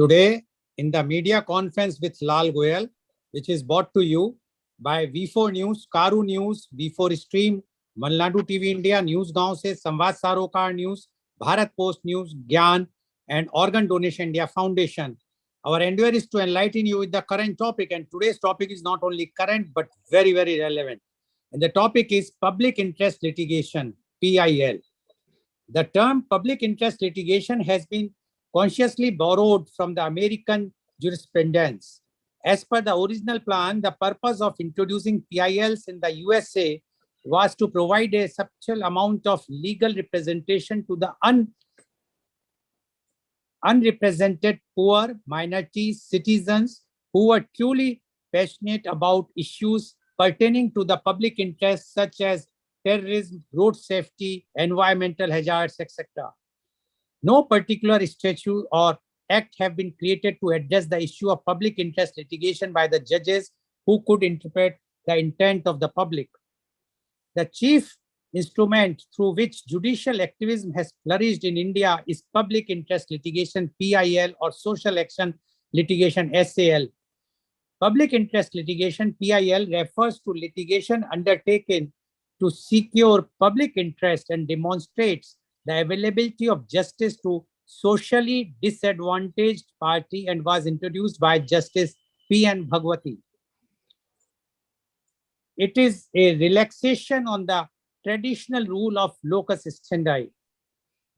Today, in the media conference with Lal Goel, which is brought to you by V4 News, Karu News, V4 Stream, Malnadu TV India, News Gaon se, Samvad Sarokar News, Bharat Post News, Gyan, and Organ Donation India Foundation. Our endeavor is to enlighten you with the current topic, and today's topic is not only current but very, very relevant. And the topic is public interest litigation, PIL. The term public interest litigation has been consciously borrowed from the American jurisprudence. As per the original plan, the purpose of introducing PILs in the USA was to provide a substantial amount of legal representation to the unrepresented poor minorities, citizens who were truly passionate about issues pertaining to the public interest, such as terrorism, road safety, environmental hazards, etc. No particular statute or act have been created to address the issue of public interest litigation by the judges who could interpret the intent of the public. The chief instrument through which judicial activism has flourished in India is public interest litigation, PIL, or social action litigation, SAL. Public interest litigation, PIL, refers to litigation undertaken to secure public interest and demonstrates the availability of justice to socially disadvantaged party and was introduced by Justice P.N. Bhagwati. It is a relaxation on the traditional rule of locus standi.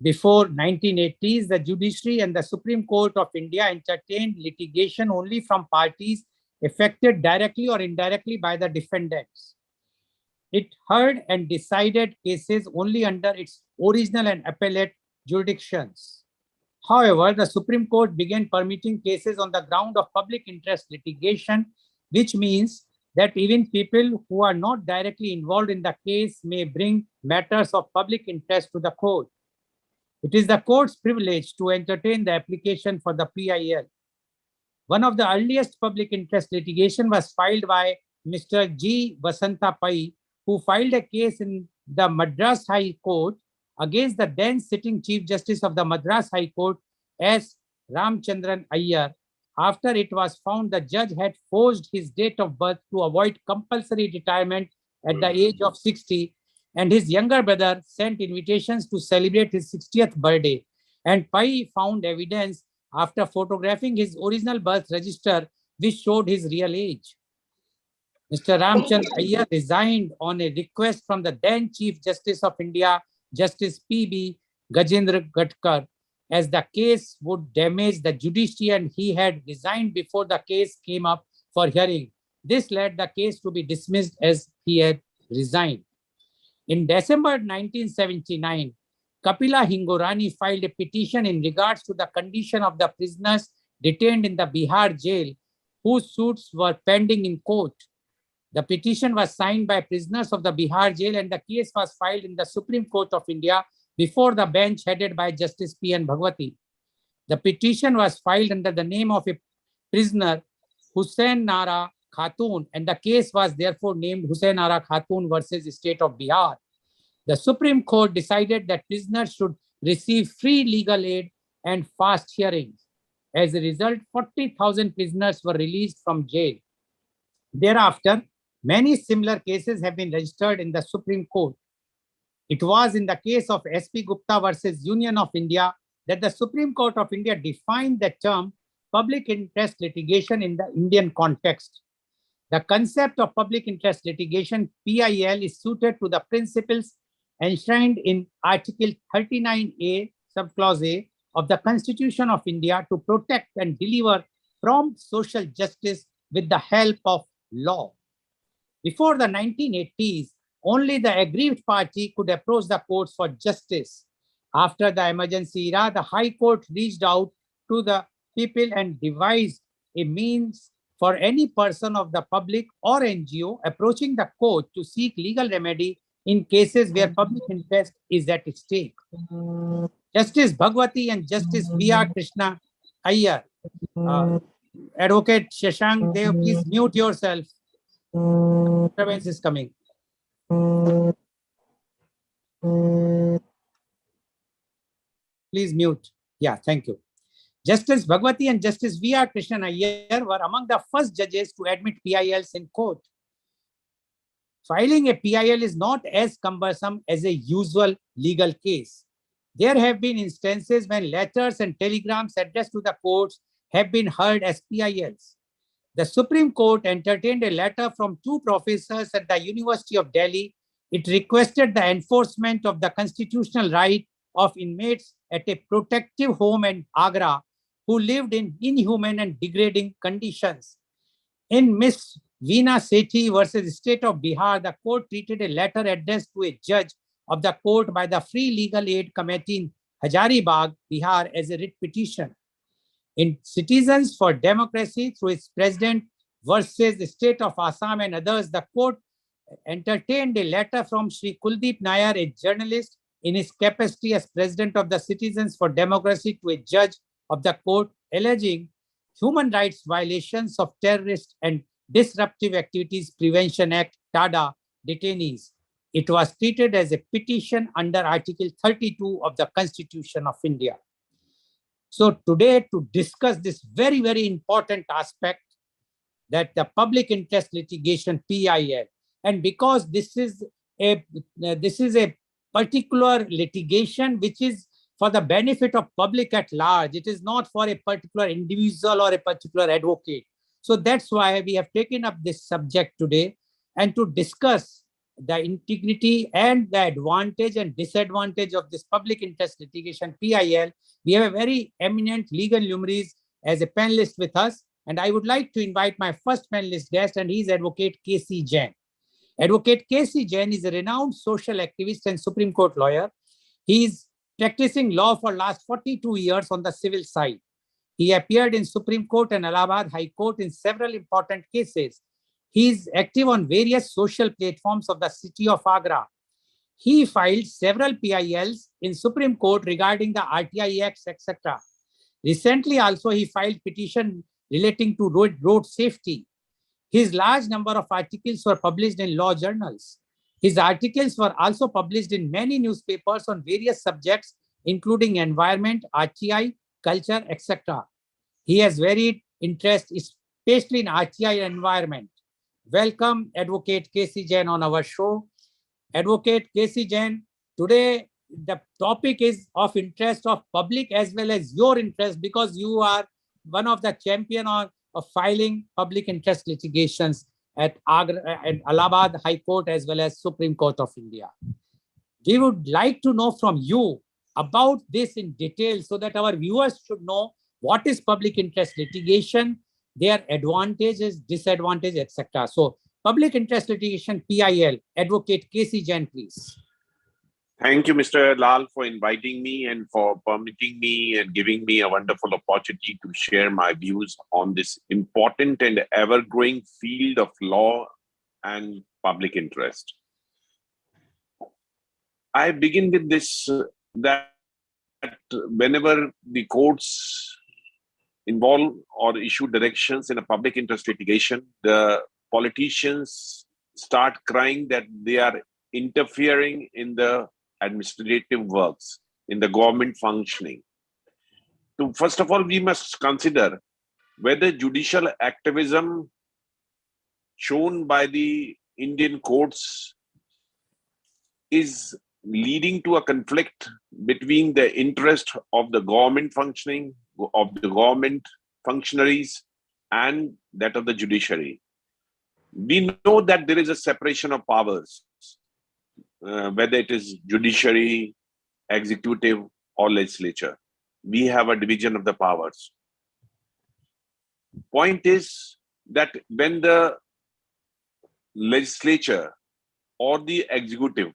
Before 1980s, the judiciary and the Supreme Court of India entertained litigation only from parties affected directly or indirectly by the defendants. It heard and decided cases only under its original and appellate jurisdictions. However, the Supreme Court began permitting cases on the ground of public interest litigation, which means that even people who are not directly involved in the case may bring matters of public interest to the court. It is the court's privilege to entertain the application for the PIL. One of the earliest public interest litigation was filed by Mr. G. Vasanta Pai, who filed a case in the Madras High Court against the then sitting Chief Justice of the Madras High Court, S. Ramchandran Iyer, after it was found the judge had forged his date of birth to avoid compulsory retirement at the age of 60, and his younger brother sent invitations to celebrate his 60th birthday. And Pai found evidence after photographing his original birth register, which showed his real age. Mr. Ramchand Iyer resigned on a request from the then Chief Justice of India, Justice P.B. Gajendra Gatkar, as the case would damage the judiciary and he had resigned before the case came up for hearing. This led the case to be dismissed as he had resigned. In December 1979, Kapila Hingorani filed a petition in regards to the condition of the prisoners detained in the Bihar jail whose suits were pending in court. The petition was signed by prisoners of the Bihar jail and the case was filed in the Supreme Court of India before the bench headed by Justice P.N. Bhagwati. The petition was filed under the name of a prisoner, Hussain Nara Khatun, and the case was therefore named Hussain Nara Khatun versus State of Bihar. The Supreme Court decided that prisoners should receive free legal aid and fast hearings. As a result, 40,000 prisoners were released from jail. Thereafter, many similar cases have been registered in the Supreme Court. It was in the case of S.P. Gupta versus Union of India that the Supreme Court of India defined the term public interest litigation in the Indian context. The concept of public interest litigation, PIL, is suited to the principles enshrined in Article 39A, subclause A of the Constitution of India to protect and deliver prompt social justice with the help of law. Before the 1980s, only the aggrieved party could approach the courts for justice. After the emergency era, the High Court reached out to the people and devised a means for any person of the public or NGO approaching the court to seek legal remedy in cases where public interest is at stake. Justice Bhagwati and Justice B.R. Krishna Iyer. Advocate Shashank Dev, please mute yourself. Disturbance is coming. Please mute. Yeah, thank you. Justice Bhagwati and Justice V.R. Krishnan Iyer were among the first judges to admit PILs in court. Filing a PIL is not as cumbersome as a usual legal case. There have been instances when letters and telegrams addressed to the courts have been heard as PILs. The Supreme Court entertained a letter from two professors at the University of Delhi. It requested the enforcement of the constitutional right of inmates at a protective home in Agra who lived in inhuman and degrading conditions. In Miss Veena Sethi versus State of Bihar, the court treated a letter addressed to a judge of the court by the Free Legal Aid Committee in Hazaribagh, Bihar, as a writ petition. In Citizens for Democracy, through its president versus the State of Assam and others, the court entertained a letter from Sri Kuldeep Nair, a journalist, in his capacity as president of the Citizens for Democracy, to a judge of the court, alleging human rights violations of Terrorist and Disruptive Activities Prevention Act, TADA, detainees. It was treated as a petition under Article 32 of the Constitution of India. So today, to discuss this very, very important aspect, that the public interest litigation PIL, and because this is a particular litigation which is for the benefit of public at large, it is not for a particular individual or a particular advocate. So that's why we have taken up this subject today, and to discuss the integrity and the advantage and disadvantage of this public interest litigation PIL, we have a very eminent legal luminaries as a panelist with us. And I would like to invite my first panelist guest, and he is Advocate K.C. Jain. Advocate K.C. Jain is a renowned social activist and Supreme Court lawyer. He is practicing law for last 42 years on the civil side. He appeared in Supreme Court and Allahabad High Court in several important cases. He is active on various social platforms of the city of Agra. He filed several PILs in Supreme Court regarding the RTI Acts, etc. Recently also, he filed petition relating to road safety. His large number of articles were published in law journals. His articles were also published in many newspapers on various subjects, including environment, RTI, culture, etc. He has varied interest, especially in RTI and environment. Welcome, Advocate K.C. Jain, on our show. Advocate K.C. Jain, today the topic is of interest of public as well as your interest, because you are one of the champion of filing public interest litigations at Agra and Allahabad High Court as well as Supreme Court of India. We would like to know from you about this in detail so that our viewers should know what is public interest litigation, their advantages, disadvantages, etc. So, public interest litigation PIL, Advocate K.C. Jain, please. Thank you, Mr. Lal, for inviting me and for permitting me and giving me a wonderful opportunity to share my views on this important and ever-growing field of law and public interest. I begin with this, that whenever the courts involve or issue directions in a public interest litigation, the politicians start crying that they are interfering in the administrative works, in the government functioning. So first of all, we must consider whether judicial activism shown by the Indian courts is leading to a conflict between the interest of the government functioning, of the government functionaries, and that of the judiciary. We know that there is a separation of powers, whether it is judiciary, executive, or legislature. We have a division of the powers. Point is that when the legislature or the executive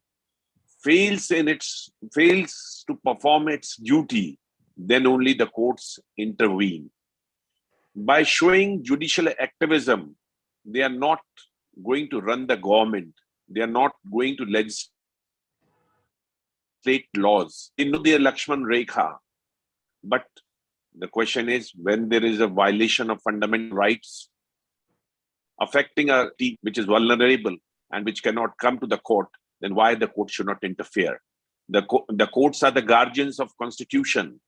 fails to perform its duty, then only the courts intervene. By showing judicial activism, they are not going to run the government. They are not going to legislate laws. They know their Lakshman Rekha. But the question is, when there is a violation of fundamental rights affecting a team which is vulnerable and which cannot come to the court, then why the court should not interfere? The courts are the guardians of constitution.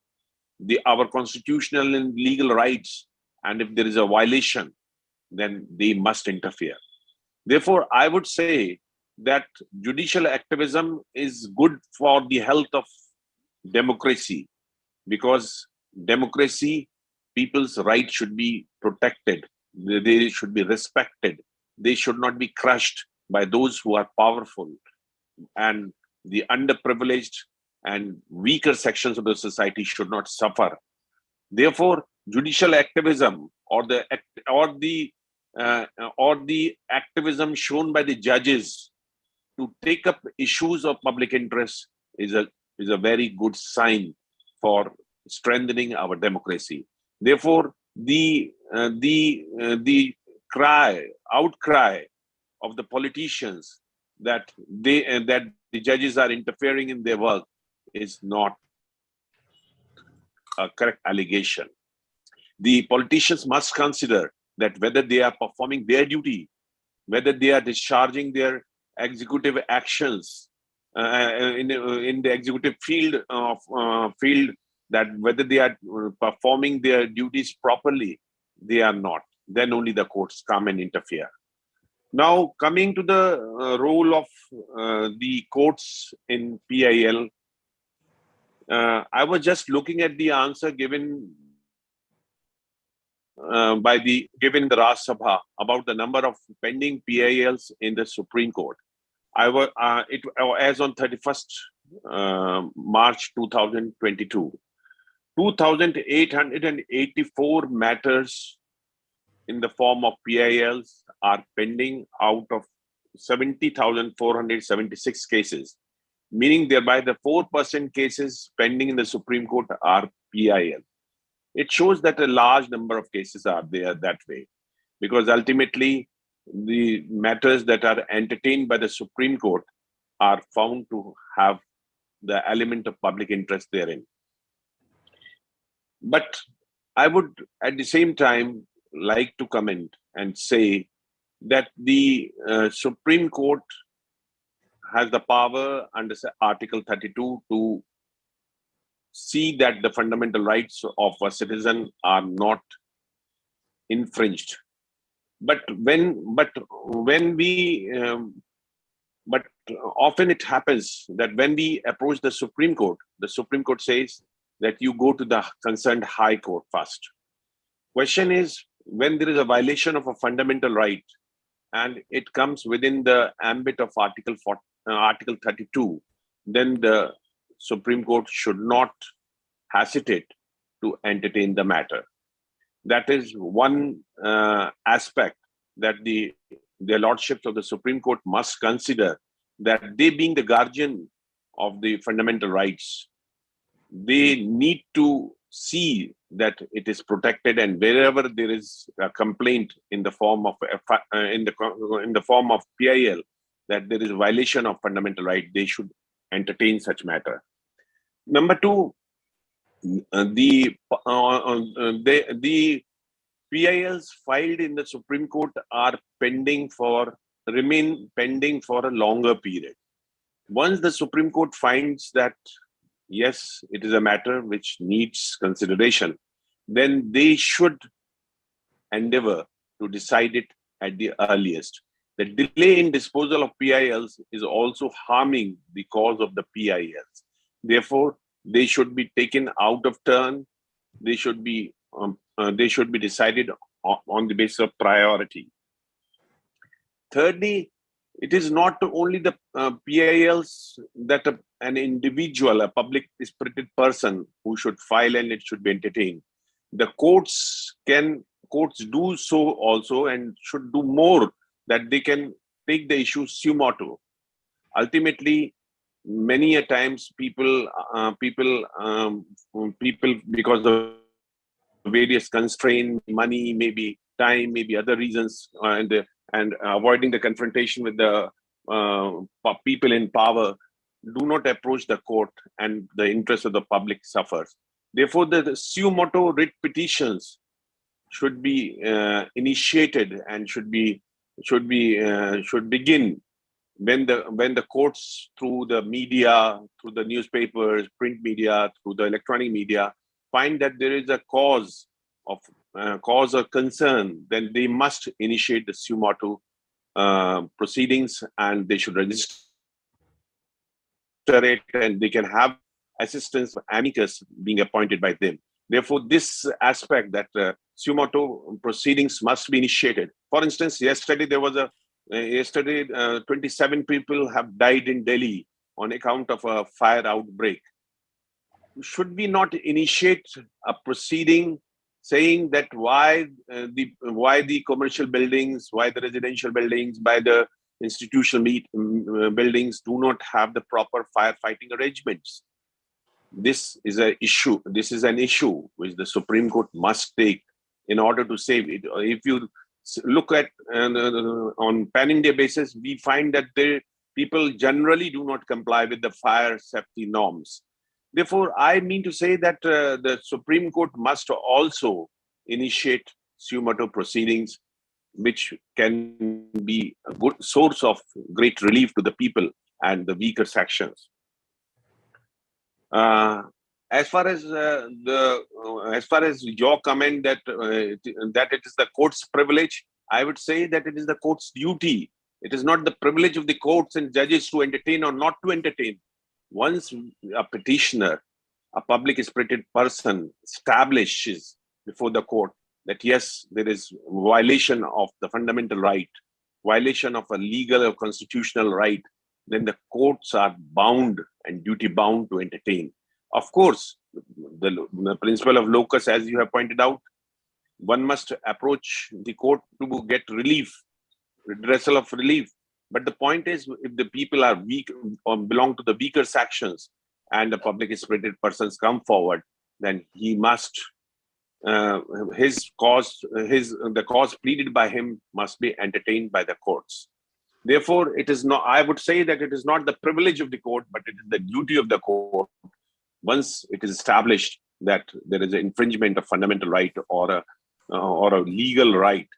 our constitutional and legal rights, and if there is a violation, then they must interfere. Therefore, I would say that judicial activism is good for the health of democracy, because democracy, people's rights should be protected, they should be respected, they should not be crushed by those who are powerful, and the underprivileged and weaker sections of the society should not suffer. Therefore, judicial activism, or the uh, or the activism shown by the judges to take up issues of public interest, is a very good sign for strengthening our democracy. Therefore, the outcry of the politicians that that the judges are interfering in their work is not a correct allegation. The politicians must consider that whether they are performing their duty, whether they are discharging their executive actions in the executive field, that whether they are performing their duties properly, they are not. Then only the courts come and interfere. Now, coming to the role of the courts in PIL, I was just looking at the answer given given the Raj Sabha about the number of pending PILs in the Supreme Court. As on 31st March 2022, 2,884 matters in the form of PILs are pending out of 70,476 cases, meaning thereby the 4% cases pending in the Supreme Court are PIL. It shows that a large number of cases are there that way, because ultimately the matters that are entertained by the Supreme Court are found to have the element of public interest therein. But I would at the same time like to comment and say that the Supreme Court has the power under Article 32 to see that the fundamental rights of a citizen are not infringed. But often it happens that when we approach the Supreme Court says that you go to the concerned High Court first. Question is, when there is a violation of a fundamental right and it comes within the ambit of Article 32, then the Supreme Court should not hesitate to entertain the matter. That is one aspect that the lordships of the Supreme Court must consider, that they, being the guardian of the fundamental rights, they need to see that it is protected, and wherever there is a complaint in the form of in the form of PIL that there is a violation of fundamental right, they should entertain such matter. Number two, the PILs filed in the Supreme Court remain pending for a longer period. Once the Supreme Court finds that yes, it is a matter which needs consideration, then they should endeavor to decide it at the earliest. The delay in disposal of PILs is also harming the cause of the PILs. Therefore, they should be taken out of turn. They should be decided on the basis of priority. Thirdly, it is not only the PILs that an individual, a public spirited person who should file and it should be entertained. The courts do so also, and should do more, that they can take the issue suo motu. Ultimately, many a times people because of various constraints, money, maybe time, maybe other reasons, and avoiding the confrontation with the people in power, do not approach the court, and the interest of the public suffers. Therefore, the suo motu writ petitions should be initiated and should begin when the courts, through the media, through the newspapers, print media, through the electronic media, find that there is a cause or concern, then they must initiate the suo motu proceedings, and they should register it, and they can have assistance amicus being appointed by them. Therefore, this aspect that suo motu proceedings must be initiated. For instance, yesterday 27 people have died in Delhi on account of a fire outbreak. Should we not initiate a proceeding saying that why the commercial buildings, why the residential buildings, why the institutional buildings do not have the proper firefighting arrangements? This is an issue. This is an issue which the Supreme Court must take in order to save it. If you look at on pan-India basis, we find that people generally do not comply with the fire safety norms. Therefore, I mean to say that the Supreme Court must also initiate suo motu proceedings, which can be a good source of great relief to the people and the weaker sections. As far as your comment that it is the court's privilege, I would say that it is the court's duty. It is not the privilege of the courts and judges to entertain or not to entertain. Once a petitioner, a public spirited person, establishes before the court that yes, there is violation of the fundamental right, violation of a legal or constitutional right, then the courts are bound and duty bound to entertain. Of course, the principle of locus, as you have pointed out, one must approach the court to get relief, redressal of relief. But the point is, if the people are weak or belong to the weaker sections and the public spirited persons come forward, then he must, the cause pleaded by him must be entertained by the courts. Therefore, it is not, I would say that it is not the privilege of the court, but it is the duty of the court, once it is established that there is an infringement of fundamental right or a legal right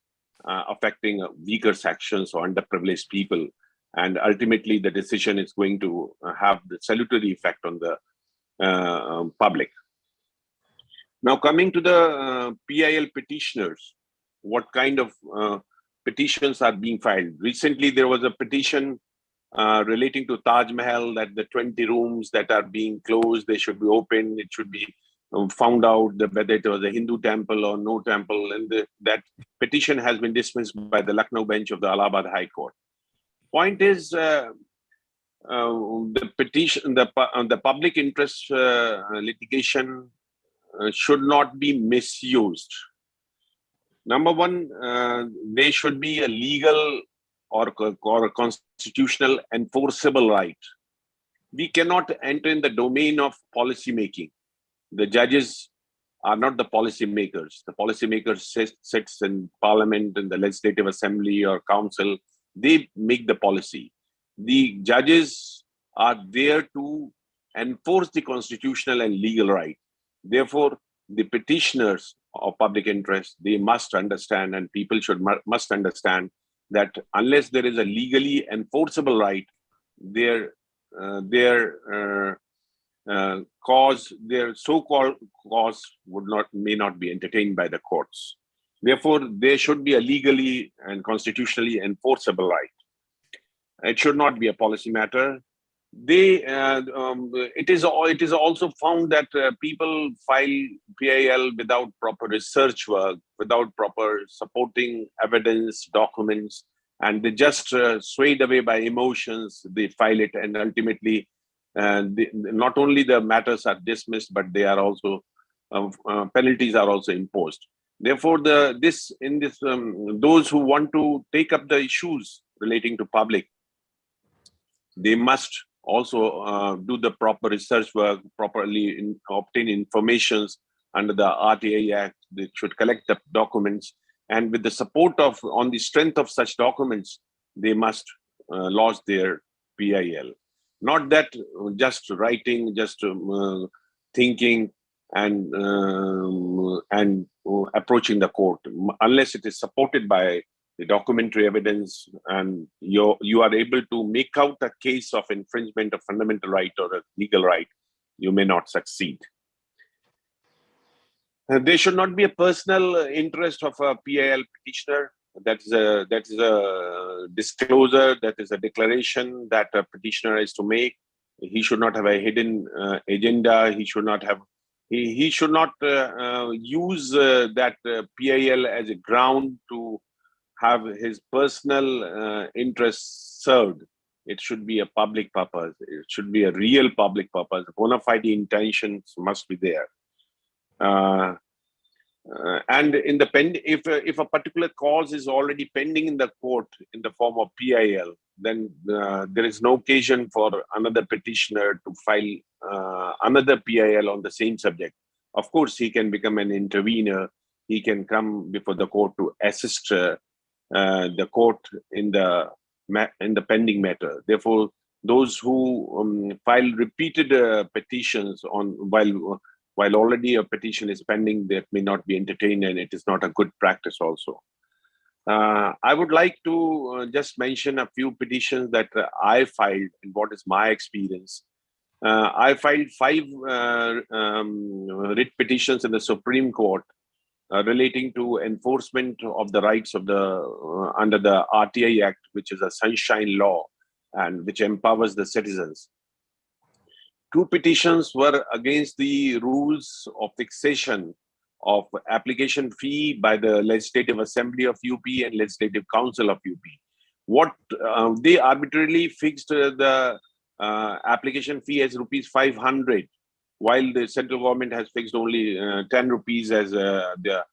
affecting weaker sections or underprivileged people, and ultimately the decision is going to have the salutary effect on the public. Now, coming to the PIL petitioners, what kind of petitions are being filed? Recently, there was a petition relating to Taj Mahal, that the 20 rooms that are being closed, they should be open. It should be found out whether it was a Hindu temple or no temple, and that petition has been dismissed by the Lucknow bench of the Allahabad High Court. Point is, the petition, the public interest litigation should not be misused. Number one, there should be a legal or a constitutional enforceable right. We cannot enter in the domain of policy making. The judges are not the policy makers. The policy maker sits in parliament, in the legislative assembly or council. They make the policy. The judges are there to enforce the constitutional and legal right. Therefore, the petitioners of public interest, they must understand, and people must understand, that unless there is a legally enforceable right, their so-called cause may not be entertained by the courts. Therefore, there should be a legally and constitutionally enforceable right. It should not be a policy matter. It is also found that people file PIL without proper research work, without proper supporting evidence, documents, and they just swayed away by emotions. They file it, and ultimately, not only the matters are dismissed, but they are also penalties are also imposed. Therefore, those who want to take up the issues relating to public, they must also do the proper research work, properly obtain informations under the RTI Act. They should collect the documents, and with the support on the strength of such documents, they must lodge their PIL. Not that just writing, just thinking and approaching the court, unless it is supported by the documentary evidence and you are able to make out a case of infringement of fundamental right or a legal right, you may not succeed. There should not be a personal interest of a PIL petitioner. That is a disclosure. That is a declaration that a petitioner is to make. He should not have a hidden agenda. He should not have. He should not use that PIL as a ground to have his personal interests served. It should be a public purpose. It should be a real public purpose. Bona fide intentions must be there. Uh, and in the if a particular cause is already pending in the court in the form of PIL, then there is no occasion for another petitioner to file another PIL on the same subject. Of course, he can become an intervener. He can come before the court to assist the court in the pending matter. Therefore, those who file repeated petitions on while already a petition is pending, that may not be entertained, and it is not a good practice also. I would like to just mention a few petitions that I filed and what is my experience. I filed 5 writ petitions in the Supreme Court relating to enforcement of the rights of the under the RTI Act, which is a sunshine law and which empowers the citizens. 2 petitions were against the rules of fixation of application fee by the Legislative Assembly of UP and Legislative Council of UP. What they arbitrarily fixed the application fee as rupees 500, while the central government has fixed only 10 rupees as the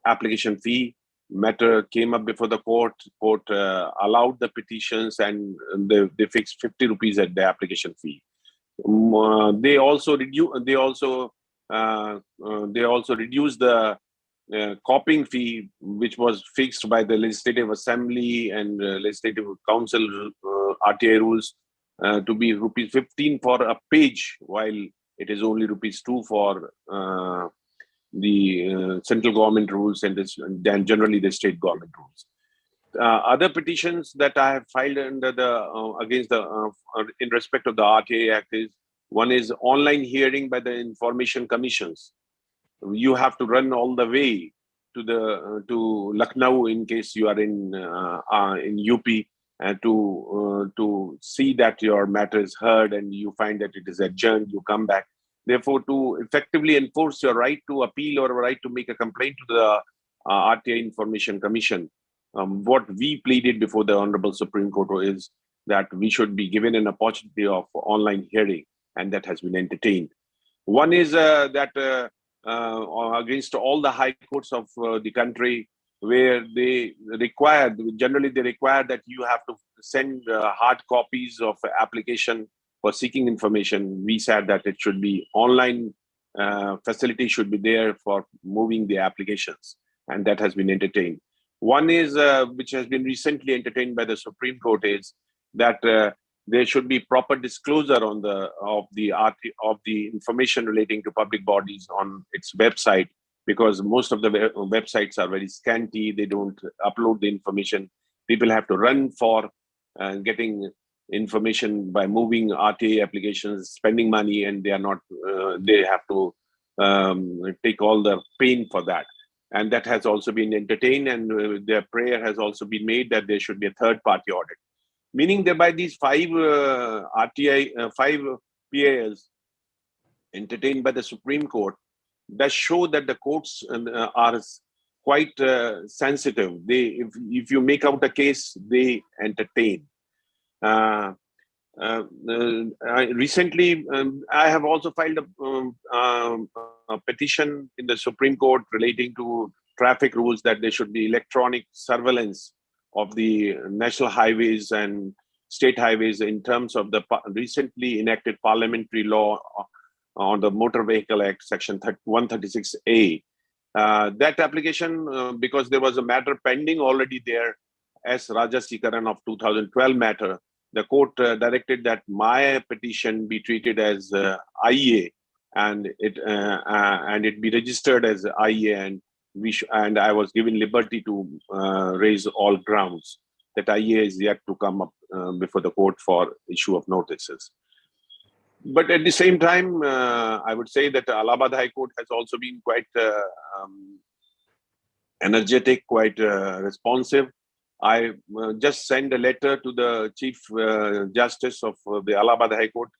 application fee. Matter came up before the court. Court allowed the petitions, and they fixed 50 rupees at the application fee. They also reduced the copying fee, which was fixed by the Legislative Assembly and Legislative Council RTI rules to be rupees 15 for a page, while it is only rupees 2 for the central government rules and generally the state government rules. Other petitions that I have filed under the against the in respect of the RTA Act is, one is online hearing by the information commissions. You have to run all the way to Lucknow in case you are in UP, and to see that your matter is heard, and you find that it is adjourned. You come back. Therefore, to effectively enforce your right to appeal or right to make a complaint to the RTA Information Commission, what we pleaded before the Honorable Supreme Court is that we should be given an opportunity of online hearing, and that has been entertained. One is that against all the high courts of the country, where they generally require that you have to send hard copies of application for seeking information. We said that it should be online facility should be there for moving the applications, and that has been entertained. One is which has been recently entertained by the Supreme Court is that there should be proper disclosure on of the information relating to public bodies on its website, because most of the websites are very scanty. They don't upload the information. People have to run for getting information by moving RTA applications, spending money, and they are not. They have to take all the pain for that. And that has also been entertained, and their prayer has also been made that there should be a third-party audit. Meaning that by these 5 5 PALs entertained by the Supreme Court, does show that the courts are quite sensitive. If you make out a case, they entertain. Recently, I have also filed a petition in the Supreme Court relating to traffic rules, that there should be electronic surveillance of the national highways and state highways in terms of the recently enacted parliamentary law on the Motor Vehicle Act, Section 136A. That application, because there was a matter pending already there, as Raja Sikaran of 2012 matter, the court directed that my petition be treated as IEA, and it be registered as IEA, and I was given liberty to raise all grounds. That IEA is yet to come up before the court for issue of notices. But at the same time, I would say that Allahabad High Court has also been quite um, energetic, quite responsive. I just sent a letter to the Chief Justice of the Allahabad High Court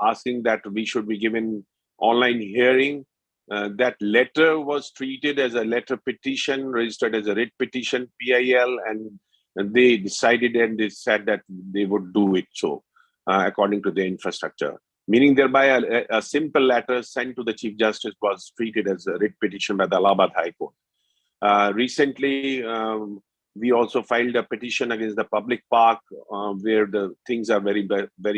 asking that we should be given online hearing. That letter was treated as a letter petition, registered as a writ petition, PIL, and they decided and they said that they would do it so, according to the infrastructure. Meaning thereby a simple letter sent to the Chief Justice was treated as a writ petition by the Allahabad High Court. Recently, we also filed a petition against the public park where the things are very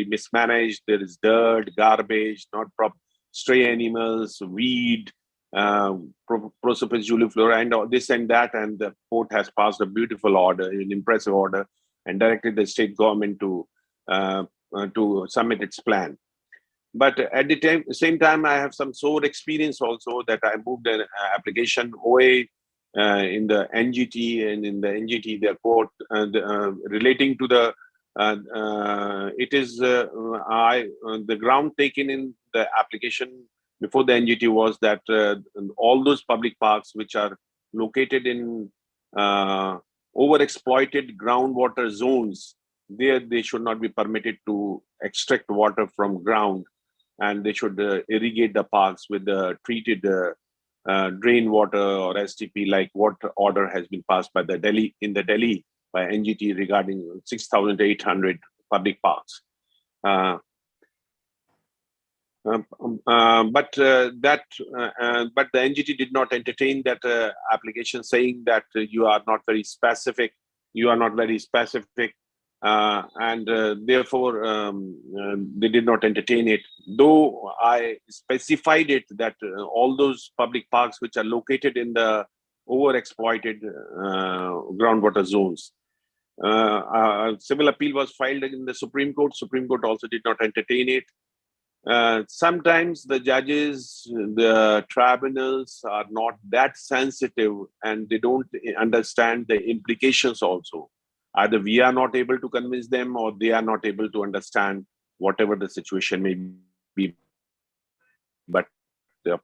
mismanaged. There is dirt, garbage, not proper stray animals, weed, Prosopis juliflora, and all this and that. And the court has passed a beautiful order, an impressive order, and directed the state government to submit its plan. But at the same time, I have some sore experience also that I moved an application OA in the NGT, and in the NGT, the court relating to the the ground taken in the application before the NGT was that all those public parks which are located in overexploited groundwater zones, they should not be permitted to extract water from ground, and they should irrigate the parks with the treated drain water or STP, like what order has been passed by the Delhi by NGT regarding 6,800 public parks. But the NGT did not entertain that application, saying that you are not very specific. And therefore they did not entertain it. Though I specified it that all those public parks which are located in the overexploited groundwater zones. A civil appeal was filed in the Supreme Court. Supreme Court also did not entertain it. Sometimes the judges, the tribunals are not that sensitive, and they don't understand the implications also. Either we are not able to convince them, or they are not able to understand whatever the situation may be. But the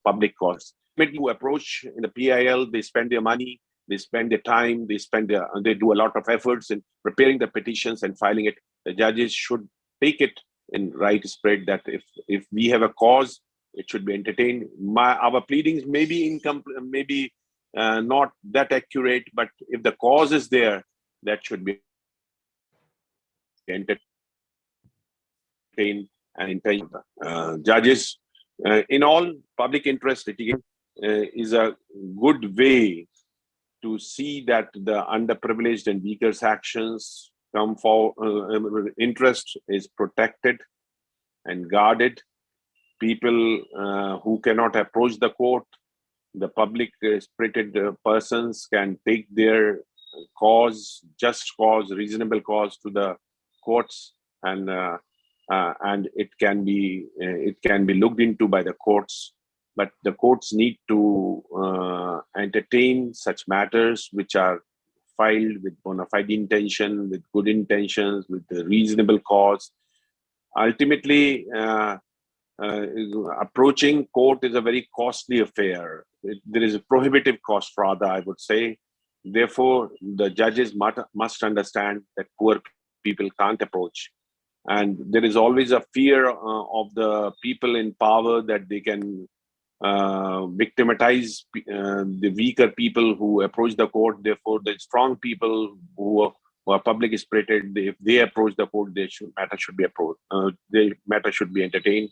public costs. To approach in the PIL, they spend their money, they spend their time, they do a lot of efforts in preparing the petitions and filing it. The judges should take it in right spirit that if we have a cause, it should be entertained. Our pleadings may be incomplete, maybe not that accurate, but if the cause is there, that should be entertained and intention. Judges, in all, public interest litigation is a good way to see that the underprivileged and weaker sections come for interest is protected and guarded. People who cannot approach the court, the public spirited persons can take their cause, just cause, reasonable cause to the courts, and it can be looked into by the courts. But the courts need to entertain such matters which are filed with bona fide intention, with good intentions, with the reasonable cause. Ultimately, approaching court is a very costly affair. There is a prohibitive cost, rather, I would say. Therefore, the judges must understand that poor people can't approach. And there is always a fear of the people in power that they can victimize the weaker people who approach the court. Therefore, the strong people who are public spirited, if they approach the court, matter should be approached. The matter should be entertained.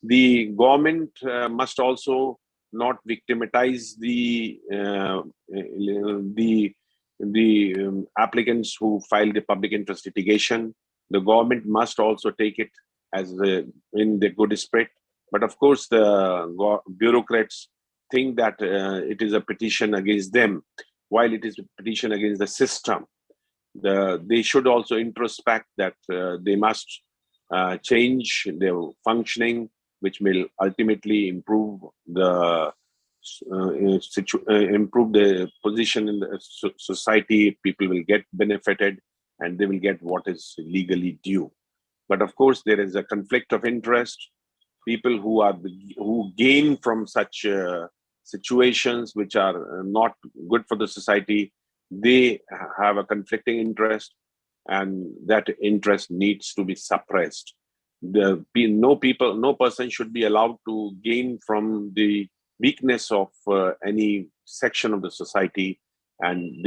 The government must also not victimize the applicants who file the public interest litigation. The government must also take it as in the good spirit. But of course, the bureaucrats think that it is a petition against them, while it is a petition against the system. They should also introspect that they must change their functioning, which will ultimately improve the position in the society. People will get benefited, and they will get what is legally due. But of course, there is a conflict of interest. People who gain from such situations which are not good for the society, they have a conflicting interest, and that interest needs to be suppressed. No person should be allowed to gain from the weakness of any section of the society, and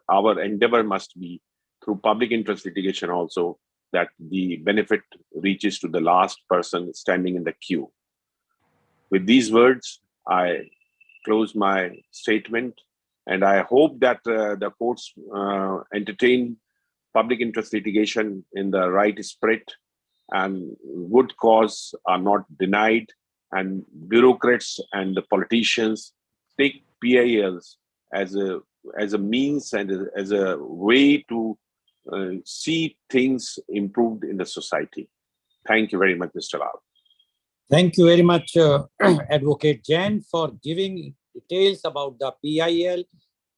our endeavor must be through public interest litigation also, that the benefit reaches to the last person standing in the queue. With these words, I close my statement, and I hope that the courts entertain public interest litigation in the right spirit, and good cause are not denied, and bureaucrats and the politicians take PILs as a means and as a way to see things improved in the society. Thank you very much, Mr. Lal. Thank you very much, Advocate Jain, for giving details about the PIL,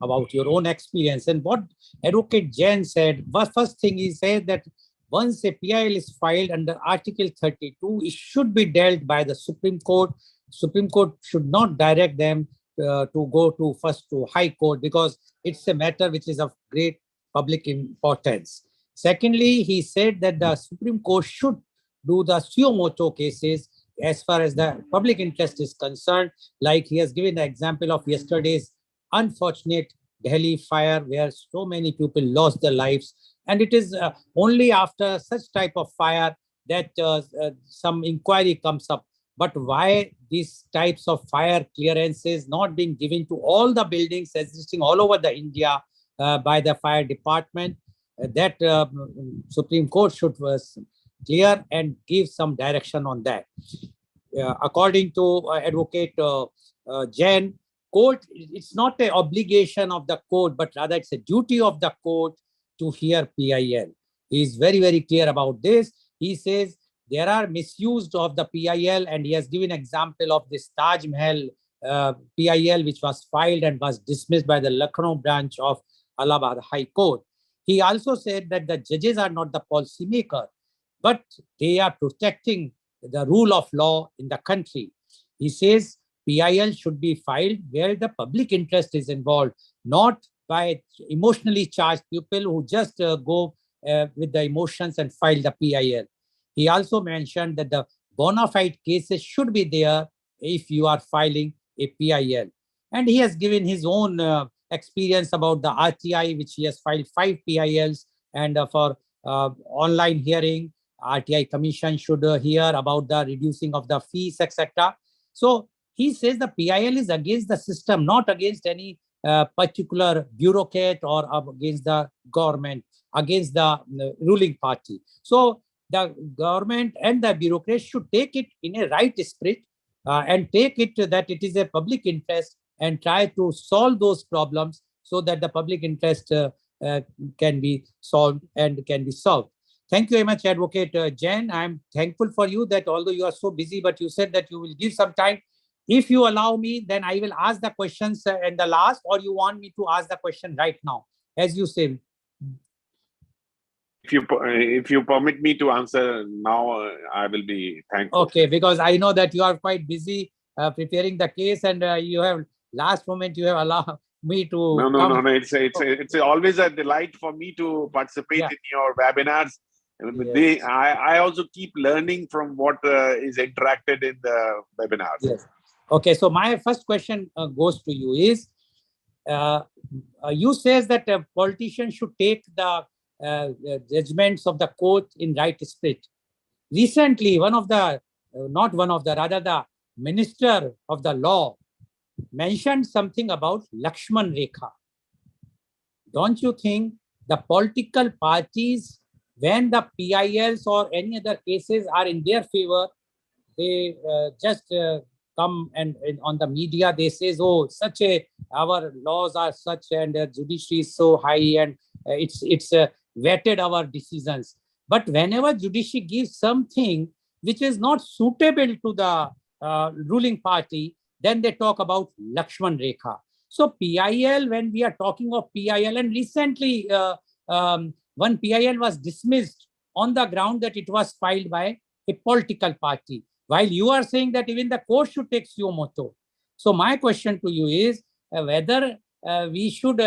about your own experience. And what Advocate Jain said, first thing he said that once a PIL is filed under Article 32, it should be dealt by the Supreme Court. Supreme Court should not direct them to go to first to High Court, because it's a matter which is of great public importance. Secondly, he said that the Supreme Court should do the suo motu cases as far as the public interest is concerned. Like he has given the example of yesterday's unfortunate Delhi fire, where so many people lost their lives. And it is only after such type of fire that some inquiry comes up. But why these types of fire clearances not being given to all the buildings existing all over the India by the fire department? That Supreme Court should clear and give some direction on that. According to Advocate Jain, court, it's not an obligation of the court, but rather it's a duty of the court to hear PIL. He is very, very clear about this. He says there are misuse of the PIL, and he has given example of this Taj Mahal PIL, which was filed and was dismissed by the Lucknow branch of Allahabad High Court. He also said that the judges are not the policymaker, but they are protecting the rule of law in the country. He says PIL should be filed where the public interest is involved, not by emotionally charged people who just go with the emotions and file the PIL. He also mentioned that the bona fide cases should be there if you are filing a PIL. And he has given his own experience about the RTI, which he has filed 5 PILs, and for online hearing, RTI Commission should hear about the reducing of the fees, etc. So he says the PIL is against the system, not against any particular bureaucrat or against the government, against the ruling party. So the government and the bureaucrats should take it in a right spirit and take it that it is a public interest and try to solve those problems so that the public interest can be solved and can be solved. Thank you very much, Advocate Jain. I'm thankful for you that although you are so busy, but you said that you will give some time. If you allow me, then I will ask the questions in the last, or you want me to ask the question right now, as you say. If you permit me to answer now, I will be thankful. Okay, because I know that you are quite busy preparing the case, and you have last moment you have allowed me to. No. It's always a delight for me to participate in your webinars. Yes. I also keep learning from what is interacted in the webinars. Yes. Okay, so my first question goes to you is, you says that a politician should take the judgments of the court in right spirit. Recently, rather the Minister of the Law mentioned something about Lakshman Rekha. Don't you think the political parties, when the PILs or any other cases are in their favor, they just come and on the media, they say, oh, our laws are such and the judiciary is so high and it's vetted our decisions. But whenever judiciary gives something which is not suitable to the ruling party, then they talk about Lakshman Rekha. So PIL, when we are talking of PIL, and recently one PIL was dismissed on the ground that it was filed by a political party, while you are saying that even the court should take suo motu. So my question to you is whether we should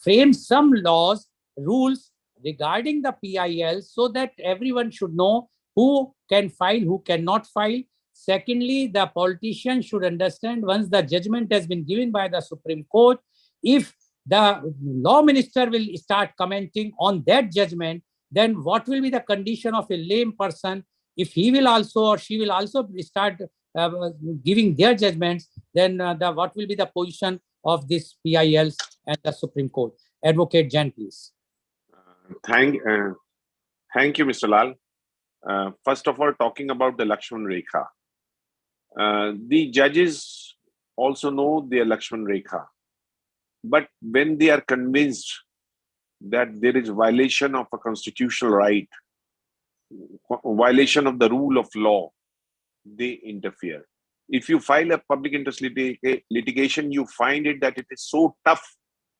frame some laws, rules regarding the PIL so that everyone should know who can file, who cannot file. Secondly, the politician should understand once the judgment has been given by the Supreme Court, if the law minister will start commenting on that judgment, then what will be the condition of a lame person if he will also or she will also start giving their judgments, then what will be the position of this PILs and the Supreme Court? Advocate Jain, please. Thank you, Mr. Lal. First of all, talking about the Lakshman Rekha. The judges also know their Lakshman Rekha. But when they are convinced that there is violation of a constitutional right, violation of the rule of law, they interfere. If you file a public interest litigation, you find it that it is so tough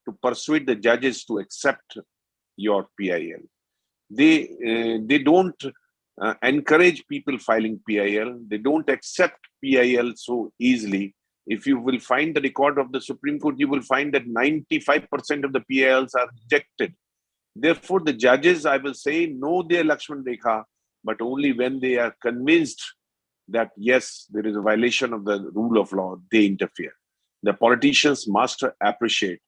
to persuade the judges to accept your PIL. They don't encourage people filing PIL. They don't accept PIL so easily. If you will find the record of the Supreme Court, you will find that 95% of the PILs are rejected. Therefore, the judges, I will say, know their Lakshman Rekha, but only when they are convinced that, yes, there is a violation of the rule of law, they interfere. The politicians must appreciate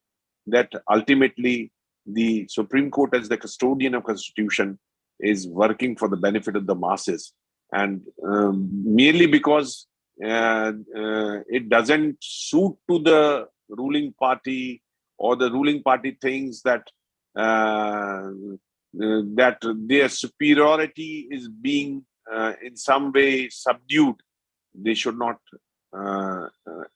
that ultimately the Supreme Court, as the custodian of Constitution, is working for the benefit of the masses. And merely because it doesn't suit to the ruling party, or the ruling party thinks that that their superiority is being in some way subdued, they should not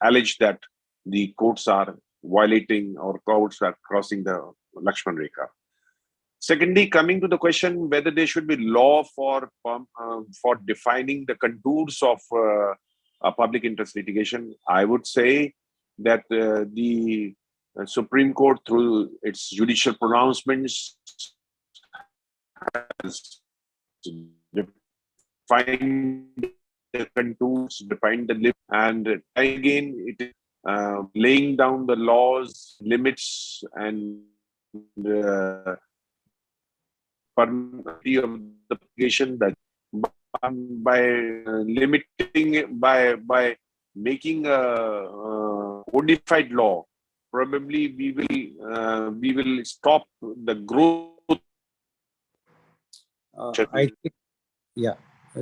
allege that the courts are violating or courts are crossing the Lakshman Rekha. Secondly, coming to the question whether there should be law for defining the contours of a public interest litigation, I would say that the Supreme Court, through its judicial pronouncements, has defined the contours, defined the limit, and again it is laying down the laws, limits, and permanency of the application, that by limiting it, by making a codified law, probably we will stop the growth.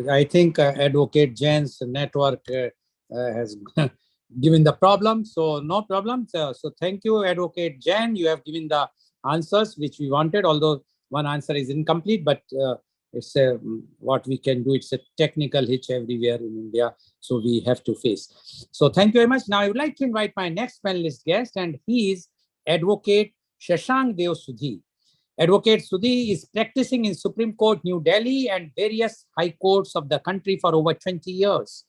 I think Advocate Jain's network has given the problem, so no problem. So thank you, Advocate Jain. You have given the answers which we wanted, although one answer is incomplete, but it's what we can do. It's a technical hitch everywhere in India, so we have to face. So thank you very much. Now I would like to invite my next panelist guest, and he is Advocate Shashank Deo Sudhi. Advocate Sudhi is practicing in Supreme Court, New Delhi, and various high courts of the country for over 20 years.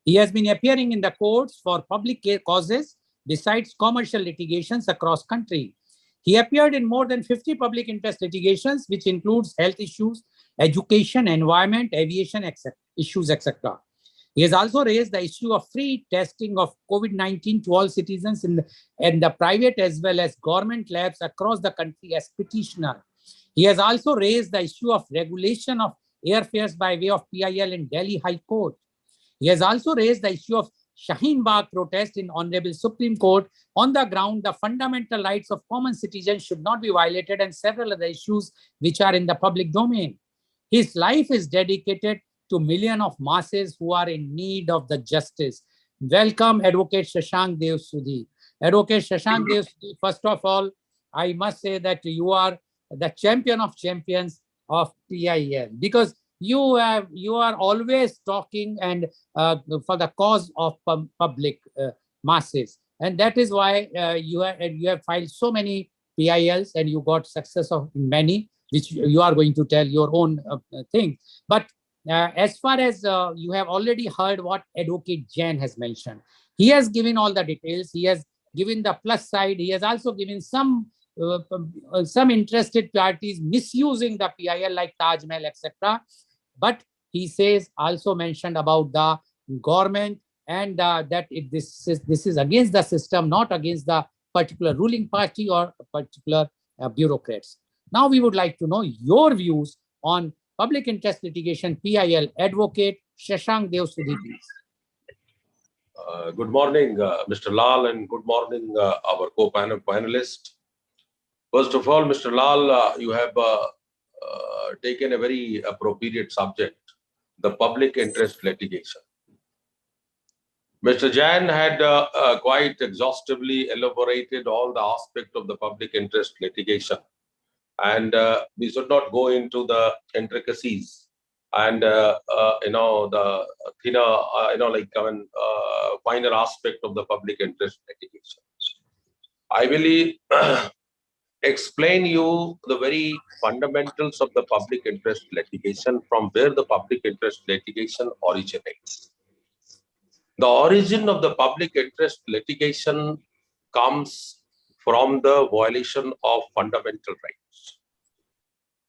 He has been appearing in the courts for public causes besides commercial litigations across country. He appeared in more than 50 public interest litigations, which includes health issues, education, environment, aviation issues, etc. He has also raised the issue of free testing of COVID-19 to all citizens in the private as well as government labs across the country as petitioner. He has also raised the issue of regulation of airfares by way of PIL in Delhi High Court. He has also raised the issue of Shaheen Bagh protest in Honorable Supreme Court on the ground the fundamental rights of common citizens should not be violated, and several other issues which are in the public domain. His life is dedicated to millions of masses who are in need of the justice. Welcome, Advocate Shashank Deo Sudhi. Advocate Shashank Deo Sudhi, first of all, I must say that you are the champion of champions of PIL, because you are always talking and for the cause of public masses, and that is why you have filed so many PILs and you got success of many, which you are going to tell your own thing. But as far as you have already heard what Advocate Jain has mentioned, he has given all the details. He has given the plus side. He has also given some some interested parties misusing the PIL like Taj Mahal, etc. But he says also mentioned about the government and that this is against the system, not against the particular ruling party or particular bureaucrats. Now we would like to know your views on public interest litigation PIL. Advocate Shashank Devsudhi, please. Good morning, Mr. Lal, and good morning, our co-panelist. First of all, Mr. Lal, you have taken a very appropriate subject, the public interest litigation. Mr. Jain had quite exhaustively elaborated all the aspects of the public interest litigation. And we should not go into the intricacies and, the thinner, finer aspect of the public interest litigation. I will explain you the very fundamentals of the public interest litigation, from where the public interest litigation originates. The origin of the public interest litigation comes from the violation of fundamental rights.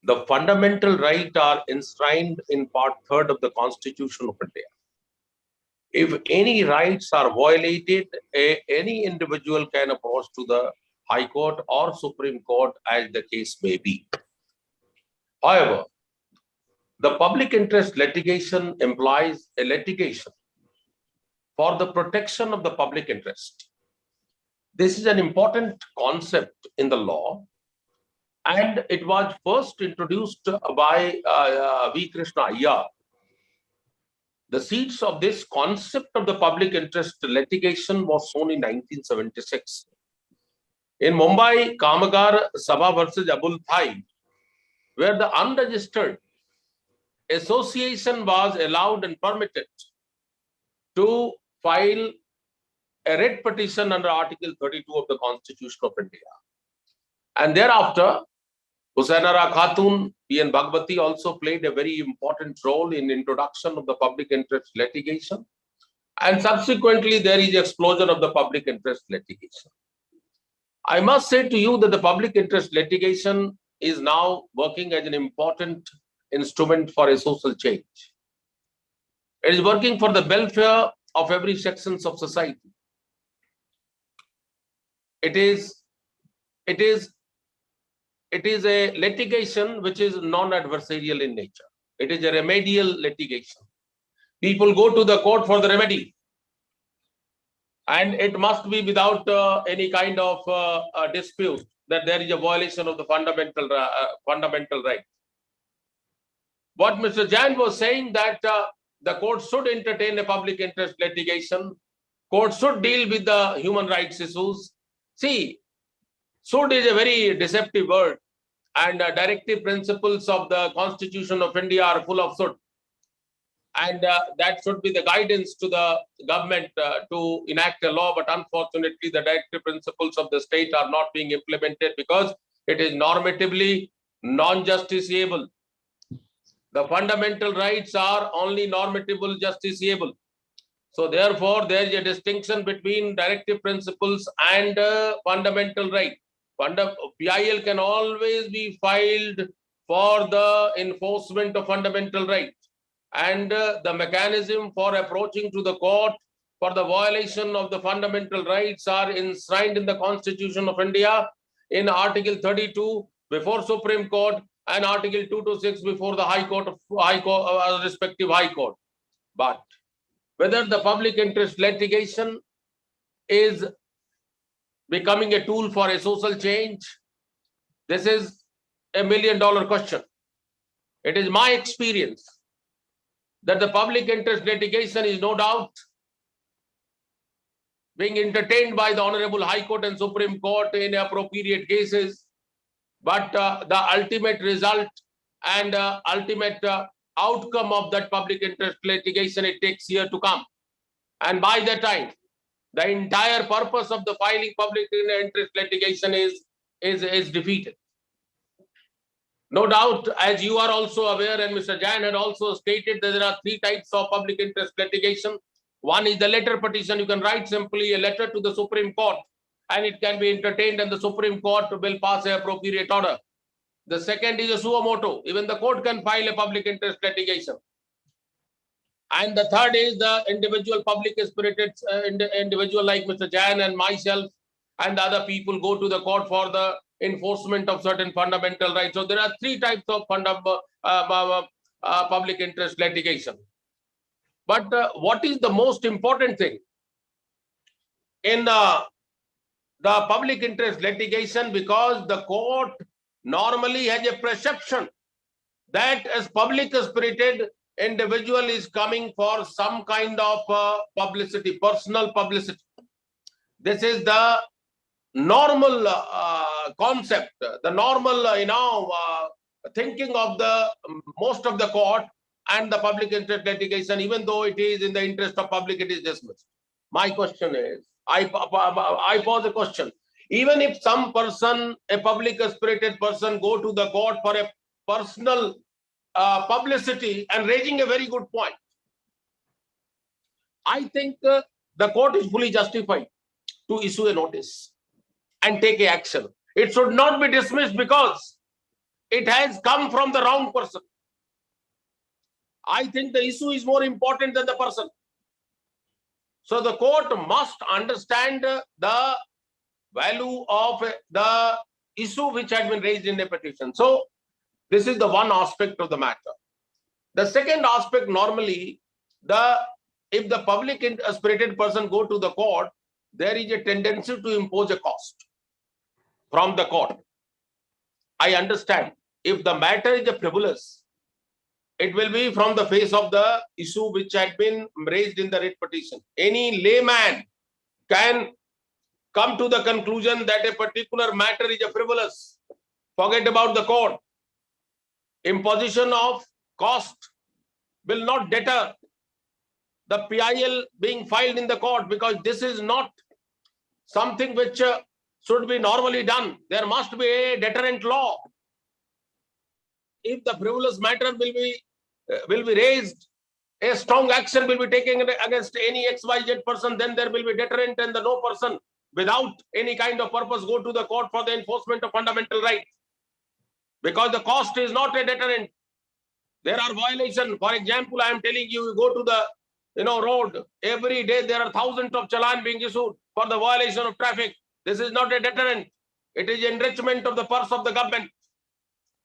The fundamental rights are enshrined in Part 3 of the Constitution of India. If any rights are violated, any individual can approach to the High Court or Supreme Court, as the case may be. However, the public interest litigation implies a litigation for the protection of the public interest. This is an important concept in the law, and it was first introduced by V. Krishna Iyer. The seeds of this concept of the public interest litigation was sown in 1976. In Mumbai, Kamagar Sabha versus Abul Thai, where the unregistered association was allowed and permitted to file a writ petition under Article 32 of the Constitution of India. And thereafter, Husainara Khatun, P.N. Bhagwati also played a very important role in introduction of the public interest litigation. And subsequently, there is explosion of the public interest litigation. I must say to you that the public interest litigation is now working as an important instrument for a social change. It is working for the welfare of every section of society. It is a litigation which is non-adversarial in nature. It is a remedial litigation. People go to the court for the remedy, and it must be without any kind of dispute that there is a violation of the fundamental right. What Mr. Jain was saying, that the court should entertain a public interest litigation, court should deal with the human rights issues. See, should is a very deceptive word, and directive principles of the Constitution of India are full of should. And that should be the guidance to the government to enact a law. But unfortunately, the directive principles of the state are not being implemented because it is normatively non-justiciable. The fundamental rights are only normatively justiciable. So therefore, there is a distinction between directive principles and fundamental right. PIL can always be filed for the enforcement of fundamental rights. And the mechanism for approaching to the court for the violation of the fundamental rights are enshrined in the Constitution of India in Article 32 before Supreme Court and Article 226 before the respective High Court. But whether the public interest litigation is becoming a tool for a social change, this is $1 million question. It is my experience that the public interest litigation is no doubt being entertained by the Honorable High Court and Supreme Court in appropriate cases, but the ultimate result and ultimate outcome of that public interest litigation, it takes years to come. And by that time, the entire purpose of the filing public interest litigation is defeated. No doubt, as you are also aware, and Mr. Jain had also stated that there are 3 types of public interest litigation. One is the letter petition. You can write simply a letter to the Supreme Court and it can be entertained, and the Supreme Court will pass a appropriate order. The second is a suo motu. Even the court can file a public interest litigation. And the third is the individual public spirited individual like Mr. Jain and myself and the other people go to the court for the enforcement of certain fundamental rights. So there are three types of public interest litigation. But what is the most important thing in the public interest litigation? Because the court normally has a perception that as public spirited individual is coming for some kind of publicity, personal publicity. This is the normal concept, the normal, thinking of the most of the court, and the public interest litigation, even though it is in the interest of public, it is dismissed. My question is, I pose a question. Even if some person, a public spirited person, go to the court for a personal publicity and raising a very good point, I think the court is fully justified to issue a notice and take a action. It should not be dismissed because it has come from the wrong person. I think the issue is more important than the person. So the court must understand the value of the issue which had been raised in a petition. So this is the one aspect of the matter. The second aspect, normally, if the public spirited person go to the court, there is a tendency to impose a cost from the court. I understand. If the matter is a frivolous, it will be from the face of the issue which had been raised in the writ petition. Any layman can come to the conclusion that a particular matter is a frivolous. Forget about the court. Imposition of cost will not deter the PIL being filed in the court, because this is not something which should be normally done. There must be a deterrent law. If the frivolous matter will be raised, a strong action will be taken against any XYZ person, then there will be deterrent, and the no person without any kind of purpose go to the court for the enforcement of fundamental rights. Because the cost is not a deterrent. There are violations. For example, I am telling you, you go to the road, every day there are thousands of challan being issued for the violation of traffic. This is not a deterrent. It is enrichment of the purse of the government.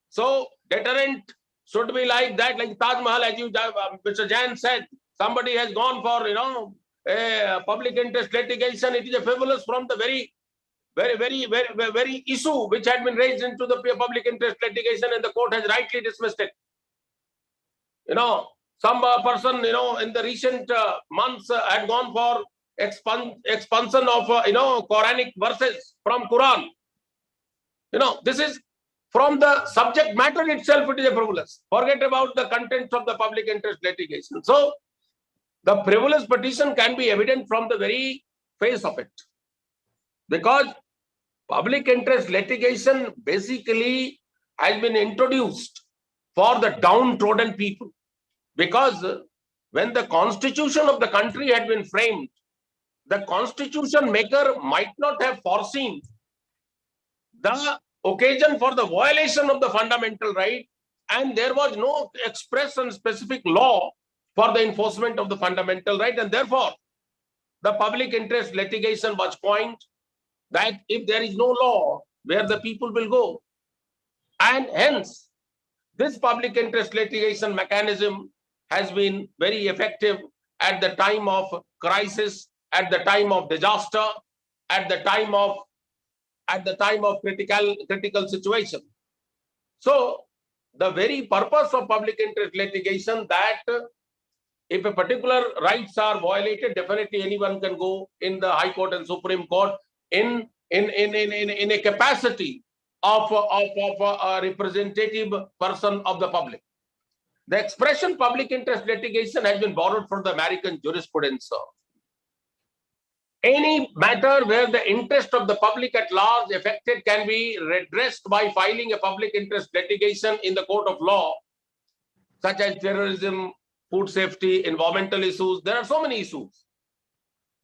So deterrent should be like that, like Taj Mahal, as Mr. Jain said. Somebody has gone for a public interest litigation. It is a frivolous from the very issue which had been raised into the public interest litigation, and the court has rightly dismissed it. Some person, in the recent months had gone for expansion of, Quranic verses from Quran. This is from the subject matter itself, it is a frivolous. Forget about the contents of the public interest litigation. So the frivolous petition can be evident from the very face of it. Because public interest litigation basically has been introduced for the downtrodden people. Because when the constitution of the country had been framed, the constitution maker might not have foreseen the occasion for the violation of the fundamental right, and there was no express and specific law for the enforcement of the fundamental right, and therefore the public interest litigation was coined, that if there is no law, where the people will go. And hence, this public interest litigation mechanism has been very effective at the time of crisis, at the time of disaster, at the time of critical situation. So the very purpose of public interest litigation, that if a particular rights are violated, definitely anyone can go in the High Court and Supreme Court in a capacity of a representative person of the public. The expression public interest litigation has been borrowed from the American jurisprudence. Any matter where the interest of the public at large affected can be redressed by filing a public interest litigation in the court of law, such as terrorism, food safety, environmental issues. There are so many issues.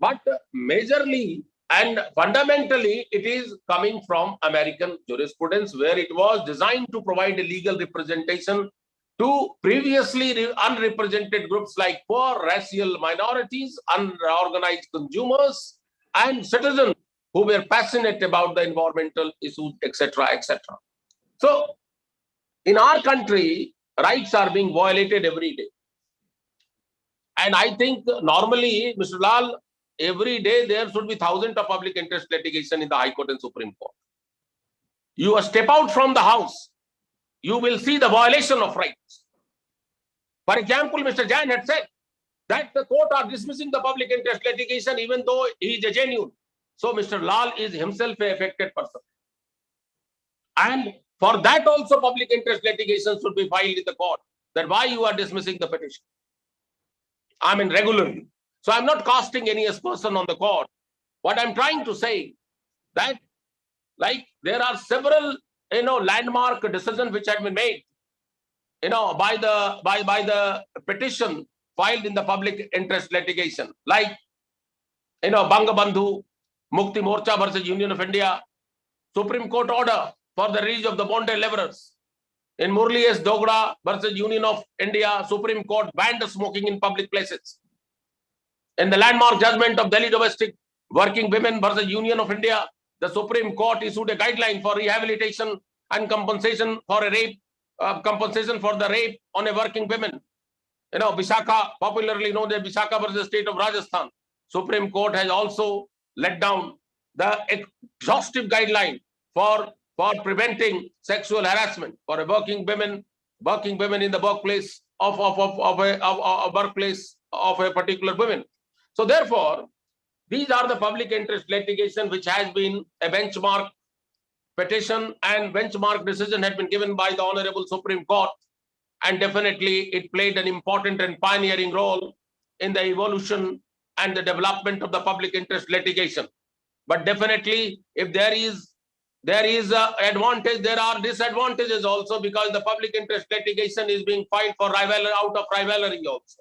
But majorly, And fundamentally, it is coming from American jurisprudence, where it was designed to provide a legal representation to previously unrepresented groups like poor, racial minorities, unorganized consumers, and citizens who were passionate about the environmental issues, etc., etc. So, in our country, rights are being violated every day. And I think normally, Mr. Lal, every day there should be thousands of public interest litigation in the High Court and Supreme Court. You step out from the house, you will see the violation of rights. For example, Mr. Jain had said that the court are dismissing the public interest litigation even though he is a genuine. So Mr. Lal is himself an affected person. And for that also public interest litigation should be filed in the court, that why you are dismissing the petition. I mean regularly. So I'm not casting any aspersion on the court. What I'm trying to say that like there are several landmark decisions which have been made by the petition filed in the public interest litigation, like Bangabandhu Mukti Morcha versus Union of India, Supreme Court order for the release of the bonded laborers. In Murli S. Dogra versus Union of India, Supreme Court banned smoking in public places. In the landmark judgment of Delhi domestic working women versus Union of India, the Supreme Court issued a guideline for rehabilitation and compensation for a rape, compensation for the rape on a working women. Vishaka, popularly known as Vishaka versus State of Rajasthan. Supreme Court has also let down the exhaustive guideline for preventing sexual harassment for a working women in the workplace of a workplace of a particular woman. So therefore, these are the public interest litigation which has been a benchmark petition, and benchmark decision had been given by the Honorable Supreme Court, and definitely it played an important and pioneering role in the evolution and the development of the public interest litigation. But definitely, if there is an advantage, there are disadvantages also, because the public interest litigation is being filed for rivalry, out of rivalry also.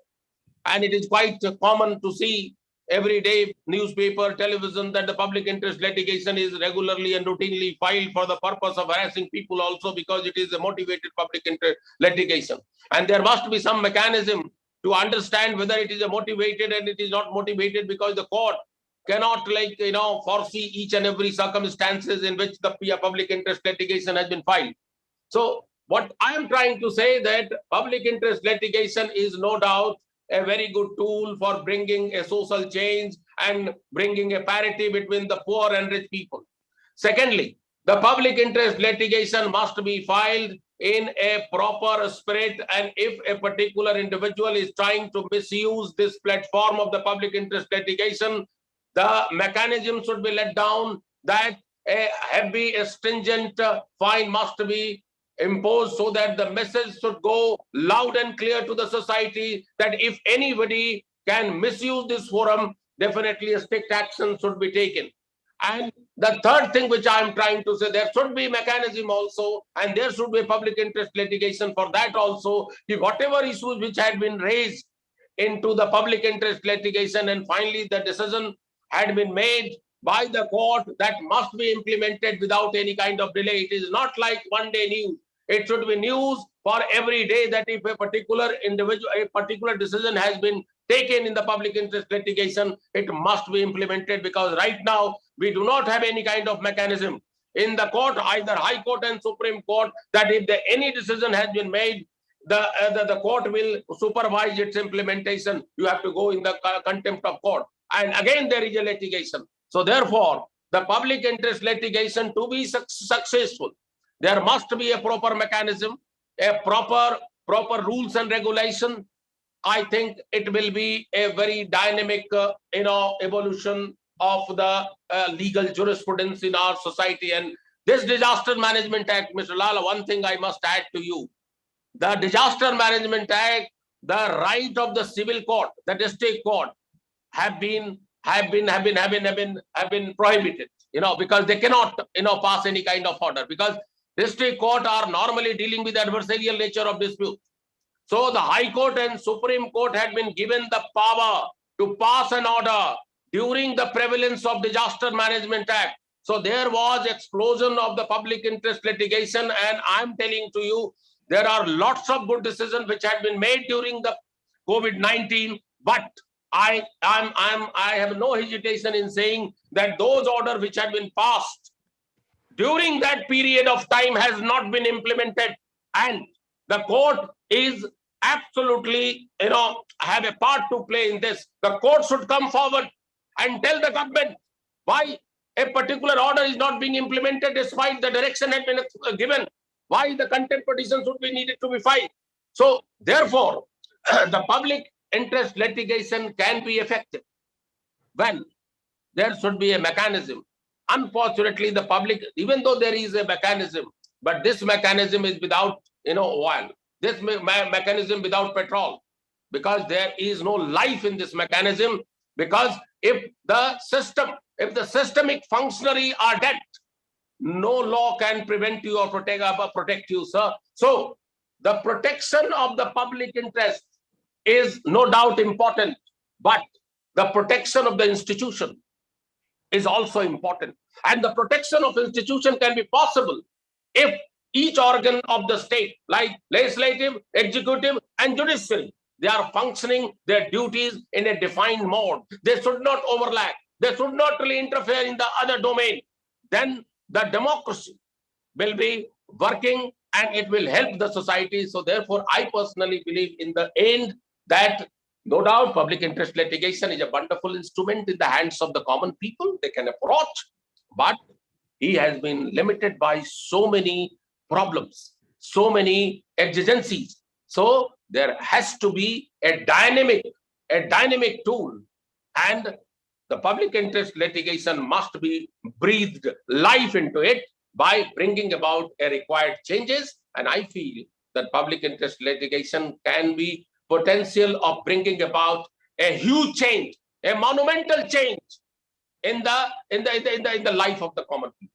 And it is quite common to see every day newspaper, television, that the public interest litigation is regularly and routinely filed for the purpose of harassing people also, because it is a motivated public interest litigation. And there must be some mechanism to understand whether it is a motivated and it is not motivated, because the court cannot foresee each and every circumstances in which the public interest litigation has been filed. So what I am trying to say, that public interest litigation is no doubt a very good tool for bringing a social change and bringing a parity between the poor and rich people. Secondly, the public interest litigation must be filed in a proper spirit, and if a particular individual is trying to misuse this platform of the public interest litigation, the mechanism should be let down, that a heavy, stringent fine must be imposed, so that the message should go loud and clear to the society that if anybody can misuse this forum, definitely a strict action should be taken. And the third thing which I am trying to say, there should be mechanism also, and there should be public interest litigation for that also. If whatever issues which had been raised into the public interest litigation, and finally the decision had been made by the court, that must be implemented without any kind of delay. It is not like one day news. It should be news for every day, that if a particular individual, a particular decision has been taken in the public interest litigation, it must be implemented, because right now we do not have any kind of mechanism in the court, either High Court and Supreme Court, that if any decision has been made, the court will supervise its implementation. You have to go in the contempt of court. And again, there is a litigation. So therefore, the public interest litigation, to be successful, there must be a proper mechanism, a proper rules and regulation. I think it will be a very dynamic, evolution of the legal jurisprudence in our society. And this Disaster Management Act, Mr. Lala, one thing I must add to you: the Disaster Management Act, the right of the civil court, the district court, have been prohibited, because they cannot, pass any kind of order, because district court are normally dealing with the adversarial nature of dispute. So the High Court and Supreme Court had been given the power to pass an order during the prevalence of Disaster Management Act. So there was explosion of the public interest litigation, and I'm telling to you, there are lots of good decisions which had been made during the COVID-19, but I have no hesitation in saying that those orders which had been passed during that period of time has not been implemented, and the court is absolutely, have a part to play in this. The court should come forward and tell the government why a particular order is not being implemented despite the direction had been given, why the contempt petition should be needed to be filed. So therefore, the public interest litigation can be effective when there should be a mechanism. Unfortunately, the public, even though there is a mechanism, but this mechanism is without, oil. This mechanism without petrol, because there is no life in this mechanism. Because if the systemic functionary are dead, no law can prevent you or protect you, sir. So the protection of the public interest is no doubt important, but the protection of the institution is also important. And the protection of institution can be possible if each organ of the state, like legislative, executive, and judiciary, they are functioning their duties in a defined mode. They should not overlap. They should not really interfere in the other domain. Then the democracy will be working and it will help the society. So therefore, I personally believe in the end that no doubt public interest litigation is a wonderful instrument in the hands of the common people. They can approach, but he has been limited by so many problems, so many exigencies. So there has to be a dynamic tool, and the public interest litigation must be breathed life into it by bringing about a required changes. And I feel that public interest litigation can be potential of bringing about a huge change, a monumental change in the life of the common people.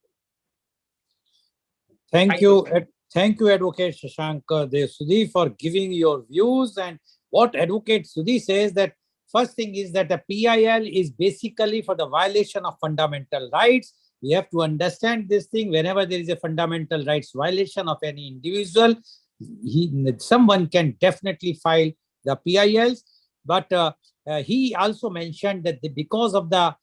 Thank you. Thank you, Advocate Shashank Sudhi, for giving your views. And what Advocate Sudhi says, that first thing is that the PIL is basically for the violation of fundamental rights. We have to understand this thing. Whenever there is a fundamental rights violation of any individual, someone can definitely file the PILs. But he also mentioned that because of the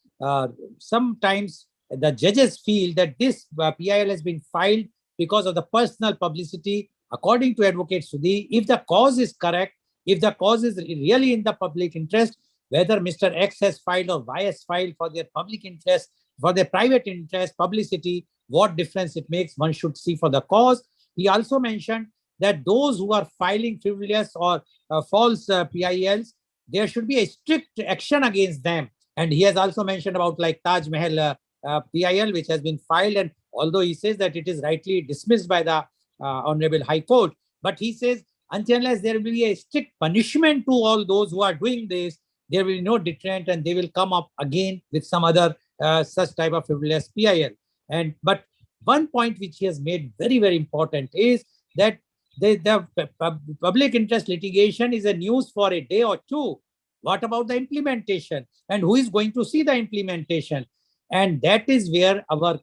sometimes the judges feel that this PIL has been filed because of the personal publicity. According to Advocate Sudhi, if the cause is correct, if the cause is really in the public interest, whether Mr. X has filed or Y has filed for their public interest, for their private interest, publicity, what difference it makes, one should see for the cause. He also mentioned that those who are filing frivolous or false PILs, there should be a strict action against them. And he has also mentioned about like Taj Mahal PIL, which has been filed, and although he says that it is rightly dismissed by the Honorable High Court, but he says until unless there will be a strict punishment to all those who are doing this, there will be no deterrent, and they will come up again with some other such type of frivolous PIL. But one point which he has made very, very important is that the public interest litigation is a news for a day or two. What about the implementation? And who is going to see the implementation? And that is where our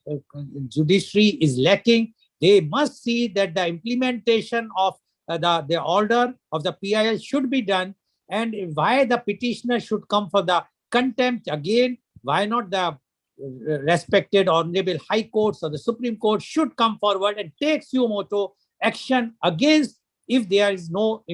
judiciary is lacking. They must see that the implementation of the order of the PIL should be done, and why the petitioner should come for the contempt again. Why not the respected Honorable High Courts or the Supreme Court should come forward and take suo moto action against if there is no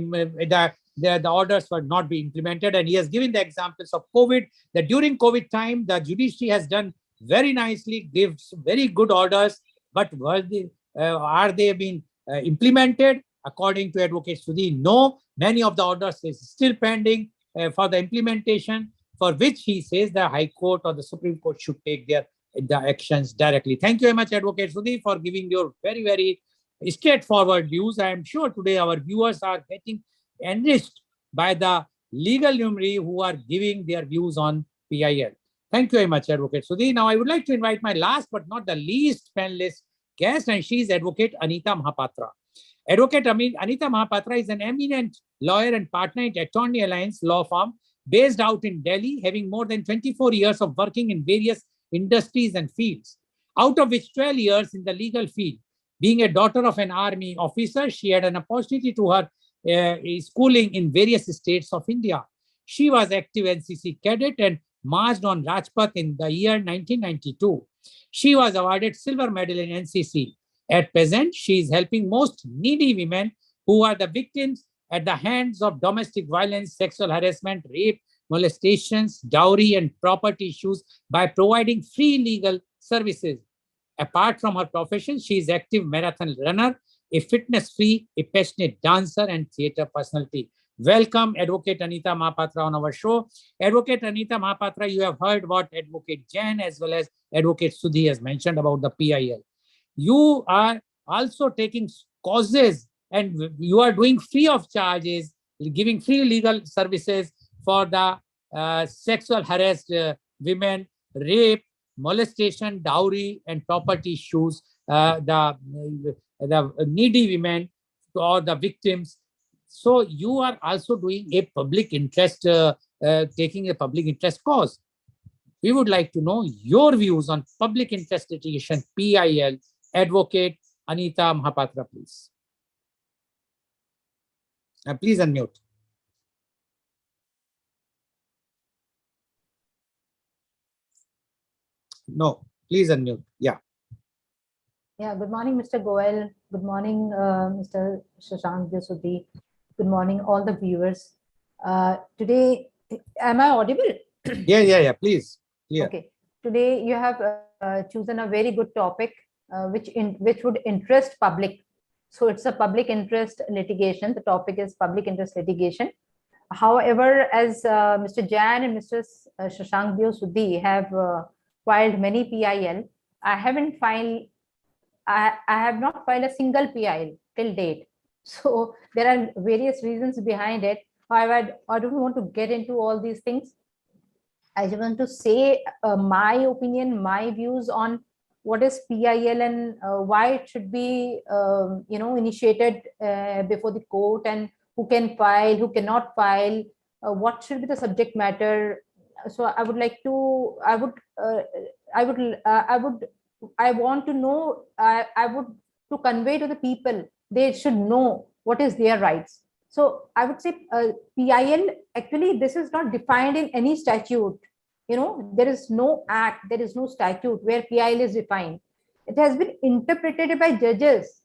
the orders were not be implemented. And he has given the examples of COVID, that during COVID time, the judiciary has done very nicely, gives very good orders, but are they being implemented? According to Advocate Sudhi, no. Many of the orders is still pending for the implementation, for which he says the High Court or the Supreme Court should take the actions directly. Thank you very much, Advocate Sudhi, for giving your very, very straightforward views. I am sure today our viewers are getting enriched by the legal luminary who are giving their views on PIL. Thank you very much, Advocate Sudhi. Now, I would like to invite my last but not the least panelist guest, and she is Advocate Anita Mahapatra. Advocate Anita Mahapatra is an eminent lawyer and partner at Attorney Alliance law firm based out in Delhi, having more than 24 years of working in various industries and fields, out of which 12 years in the legal field. Being a daughter of an army officer, she had an opportunity to her schooling in various states of India. She was active NCC cadet and marched on Rajpath in the year 1992. She was awarded silver medal in NCC. At present, she is helping most needy women who are the victims at the hands of domestic violence, sexual harassment, rape, molestations, dowry, and property issues by providing free legal services. Apart from her profession, she is active marathon runner, a fitness freak, a passionate dancer, and theatre personality. Welcome, Advocate Anita Mahapatra on our show. Advocate Anita Mahapatra, you have heard what Advocate Jain as well as Advocate Sudhi has mentioned about the PIL. You are also taking causes and you are doing free of charges, giving free legal services for the sexual harassed women, rape, molestation, dowry, and property issues, the needy women or the victims. So you are also doing a public interest, taking a public interest cause. We would like to know your views on public interest litigation, PIL. Advocate Anita Mahapatra, please. Please unmute. No, please unmute. Yeah. Yeah, good morning, Mr. Goel. Good morning, Mr. Shashank Sudhi. Good morning, all the viewers. Today, am I audible? Yeah, please. Yeah. Okay. Today, you have chosen a very good topic, which would interest public. So it's a public interest litigation. The topic is public interest litigation. However, as Mr. Jain and Mr. Shashank Sudhi have filed many PIL, I have not filed a single PIL till date. So there are various reasons behind it. However, I don't want to get into all these things. I just want to say my opinion, my views on what is PIL and why it should be, initiated before the court, and who can file, who cannot file, what should be the subject matter. So I would like to, I want to know, I would to convey to the people, they should know what is their rights. So I would say PIL, actually, this is not defined in any statute. There is no act, there is no statute where PIL is defined. It has been interpreted by judges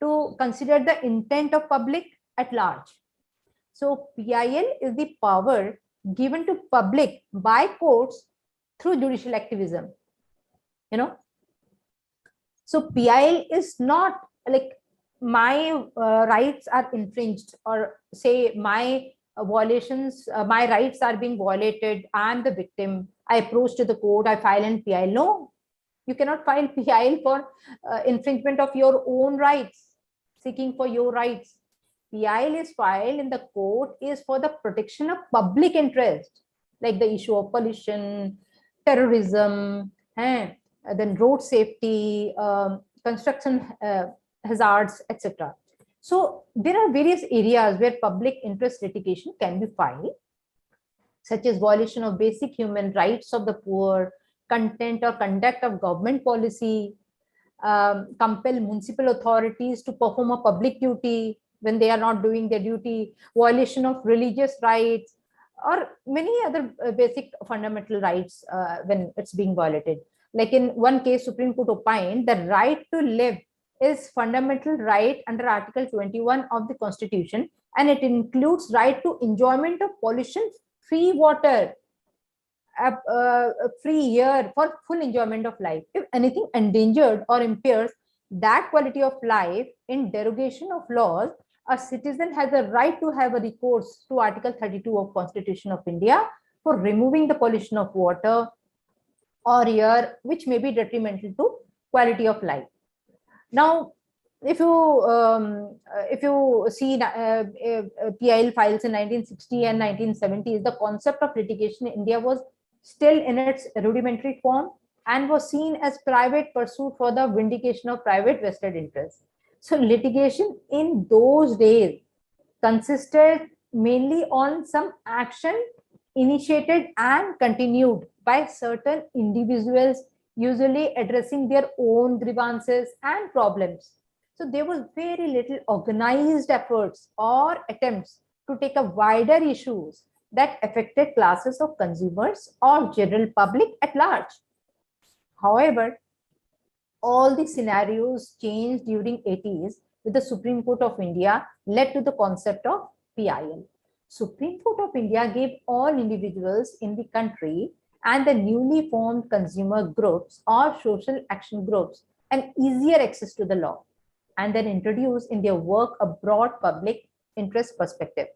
to consider the intent of public at large. So PIL is the power given to public by courts through judicial activism. So PIL is not like my rights are infringed, or say my violations, my rights are being violated, I'm the victim, I approach to the court, I file an PIL. No, you cannot file PIL for infringement of your own rights, seeking for your rights. PIL is filed in the court is for the protection of public interest, like the issue of pollution, terrorism, and then road safety, construction hazards, etc. So there are various areas where public interest litigation can be filed, such as violation of basic human rights of the poor, content or conduct of government policy, compel municipal authorities to perform a public duty when they are not doing their duty, violation of religious rights, or many other basic fundamental rights when it's being violated. Like in one case, Supreme Court opined the right to live is fundamental right under Article 21 of the Constitution, and it includes right to enjoyment of pollution-free water, a free air for full enjoyment of life. If anything endangered or impairs that quality of life in derogation of laws, a citizen has a right to have a recourse to Article 32 of Constitution of India for removing the pollution of water or air which may be detrimental to quality of life. Now, if you see PIL files in 1960 and 1970s, the concept of litigation in India was still in its rudimentary form and was seen as private pursuit for the vindication of private vested interests. So litigation in those days consisted mainly on some action initiated and continued by certain individuals, usually addressing their own grievances and problems. So there was very little organized efforts or attempts to take a wider issues that affected classes of consumers or general public at large. However, all the scenarios changed during 80s with the Supreme Court of India led to the concept of PIL. Supreme Court of India gave all individuals in the country and the newly formed consumer groups or social action groups an easier access to the law, and then introduced in their work a broad public interest perspective.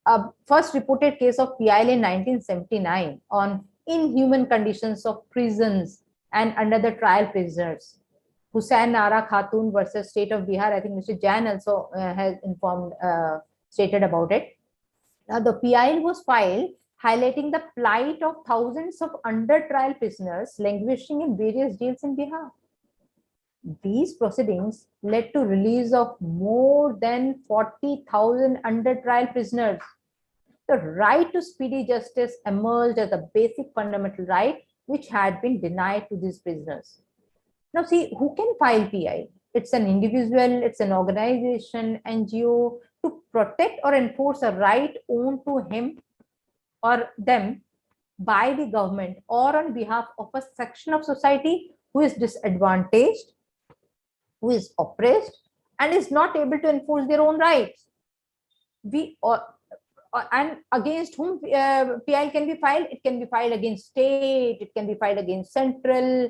A first reported case of PIL in 1979 on inhuman conditions of prisons and under the trial prisoners, Hussain Nara Khatun versus State of Bihar. I think Mr. Jain also has stated about it. Now, the PIL was filed highlighting the plight of thousands of under trial prisoners languishing in various jails in Bihar. These proceedings led to release of more than 40,000 under trial prisoners. The right to speedy justice emerged as a basic fundamental right which had been denied to these prisoners. Now see, who can file PI? It's an individual, it's an organization, NGO to protect or enforce a right owned to him or them by the government or on behalf of a section of society who is disadvantaged, who is oppressed, and is not able to enforce their own rights. And against whom PIL can be filed? It can be filed against state, it can be filed against central,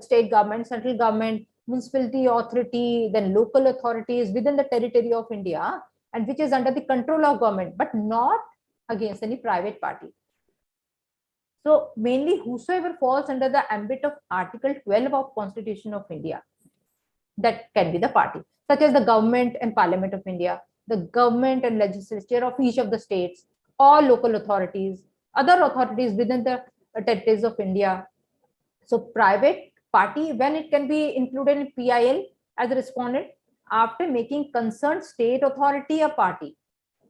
state government, central government, municipality authority, then local authorities within the territory of India, and which is under the control of government, but not against any private party. So mainly whosoever falls under the ambit of Article 12 of Constitution of India, that can be the party, such as the government and Parliament of India, the government and legislature of each of the states, or local authorities, other authorities within the territories of India. So private party, when it can be included in PIL as a respondent, after making concerned state authority a party,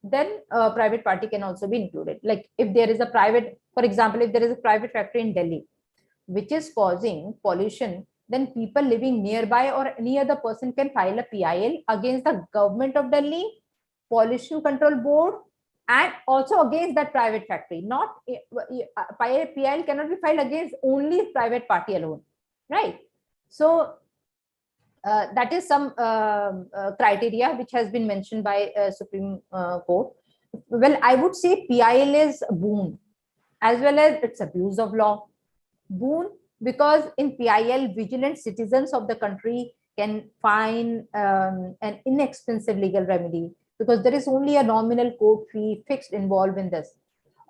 then a private party can also be included. Like if there is a private, for example, if there is a private factory in Delhi, which is causing pollution, then people living nearby or any other person can file a PIL against the government of Delhi, Pollution Control Board, and also against that private factory. Not PIL cannot be filed against only private party alone, right? So that is some criteria which has been mentioned by Supreme Court. Well, I would say PIL is boon as well as it's abuse of law. Boon because in PIL, vigilant citizens of the country can find an inexpensive legal remedy because there is only a nominal court fee fixed involved in this.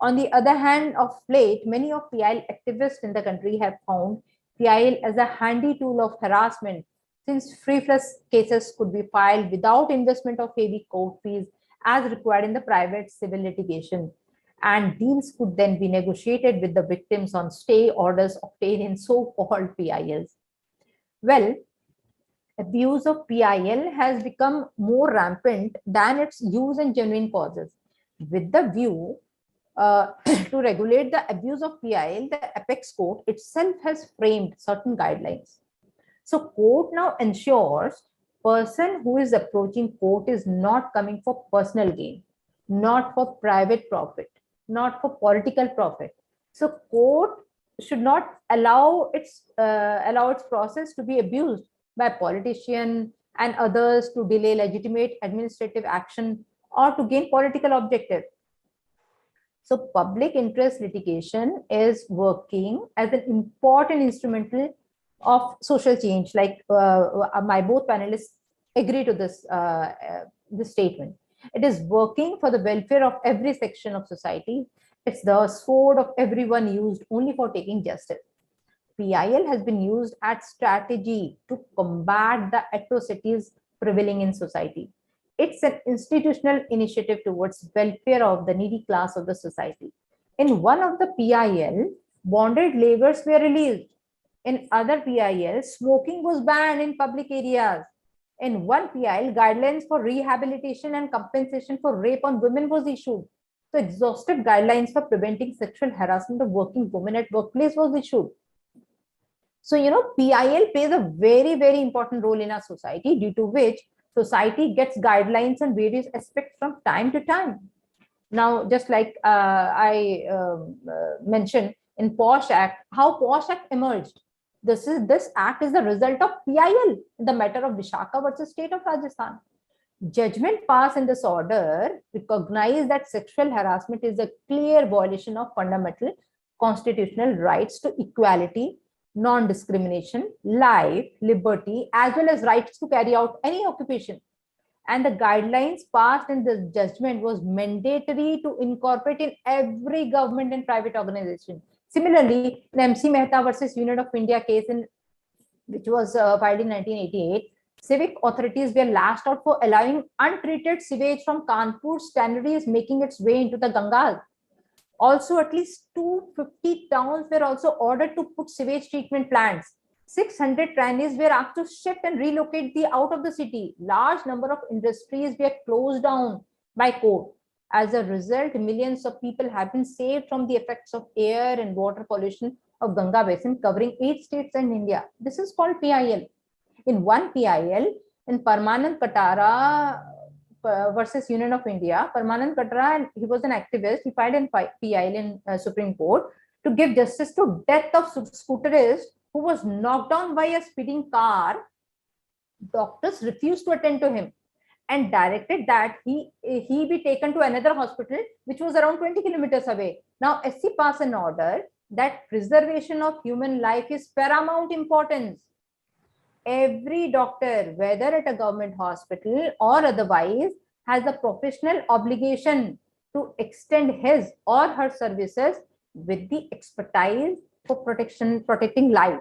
On the other hand, of late, many of PIL activists in the country have found PIL as a handy tool of harassment, since frivolous cases could be filed without investment of heavy court fees as required in the private civil litigation. And deals could then be negotiated with the victims on stay orders obtained in so-called PILs. Well, abuse of PIL has become more rampant than its use in genuine causes. With the view to regulate the abuse of PIL, the Apex Court itself has framed certain guidelines. So court now ensures person who is approaching court is not coming for personal gain, not for private profit, not for political profit. So court should not allow its process to be abused by politicians and others to delay legitimate administrative action or to gain political objective. So public interest litigation is working as an important instrumental of social change. Like my both panelists agree to this statement. It is working for the welfare of every section of society. It's the sword of everyone used only for taking justice. PIL has been used as strategy to combat the atrocities prevailing in society. It's an institutional initiative towards welfare of the needy class of the society. In one of the PIL, bonded laborers were released. In other PIL, smoking was banned in public areas. In one PIL, guidelines for rehabilitation and compensation for rape on women was issued. So exhaustive guidelines for preventing sexual harassment of working women at workplace was issued. So, PIL plays a very, very important role in our society, due to which society gets guidelines on various aspects from time to time. Now, just like I mentioned in POSH Act, how POSH Act emerged. This act is the result of PIL in the matter of Vishaka versus State of Rajasthan. Judgment passed in this order recognized that sexual harassment is a clear violation of fundamental constitutional rights to equality, non-discrimination, life, liberty, as well as rights to carry out any occupation. And the guidelines passed in this judgment was mandatory to incorporate in every government and private organization. Similarly, in MC Mehta versus Union of India case, which was filed in 1988, civic authorities were lashed out for allowing untreated sewage from Kanpur's tanneries making its way into the Ganges. Also, at least 250 towns were also ordered to put sewage treatment plants. 600 trannies were asked to shift and relocate out of the city. Large number of industries were closed down by court. As a result, millions of people have been saved from the effects of air and water pollution of Ganga Basin, covering 8 states in India. This is called PIL. In one PIL, in Parmanand Katara versus Union of India, Parmanand Katara, he was an activist. He filed in PIL in Supreme Court to give justice to death of scooterist who was knocked down by a speeding car. Doctors refused to attend to him and directed that he be taken to another hospital, which was around 20 kilometers away. Now, SC passed an order that preservation of human life is paramount importance. Every doctor, whether at a government hospital or otherwise, has a professional obligation to extend his or her services with the expertise for protecting life.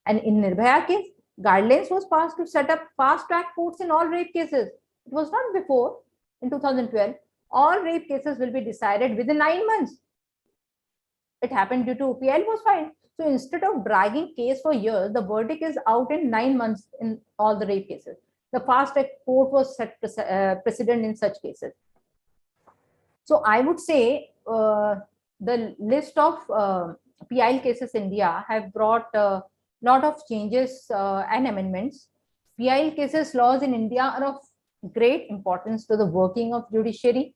And in Nirbhaya case, guidelines was passed to set up fast-track courts in all rape cases. It was not before. In 2012, all rape cases will be decided within 9 months. It happened due to PIL was filed. So instead of dragging case for years, the verdict is out in 9 months in all the rape cases. The fast-track court was set precedent in such cases. So I would say the list of PIL cases in India have brought a lot of changes and amendments. PIL cases laws in India are of great importance to the working of judiciary,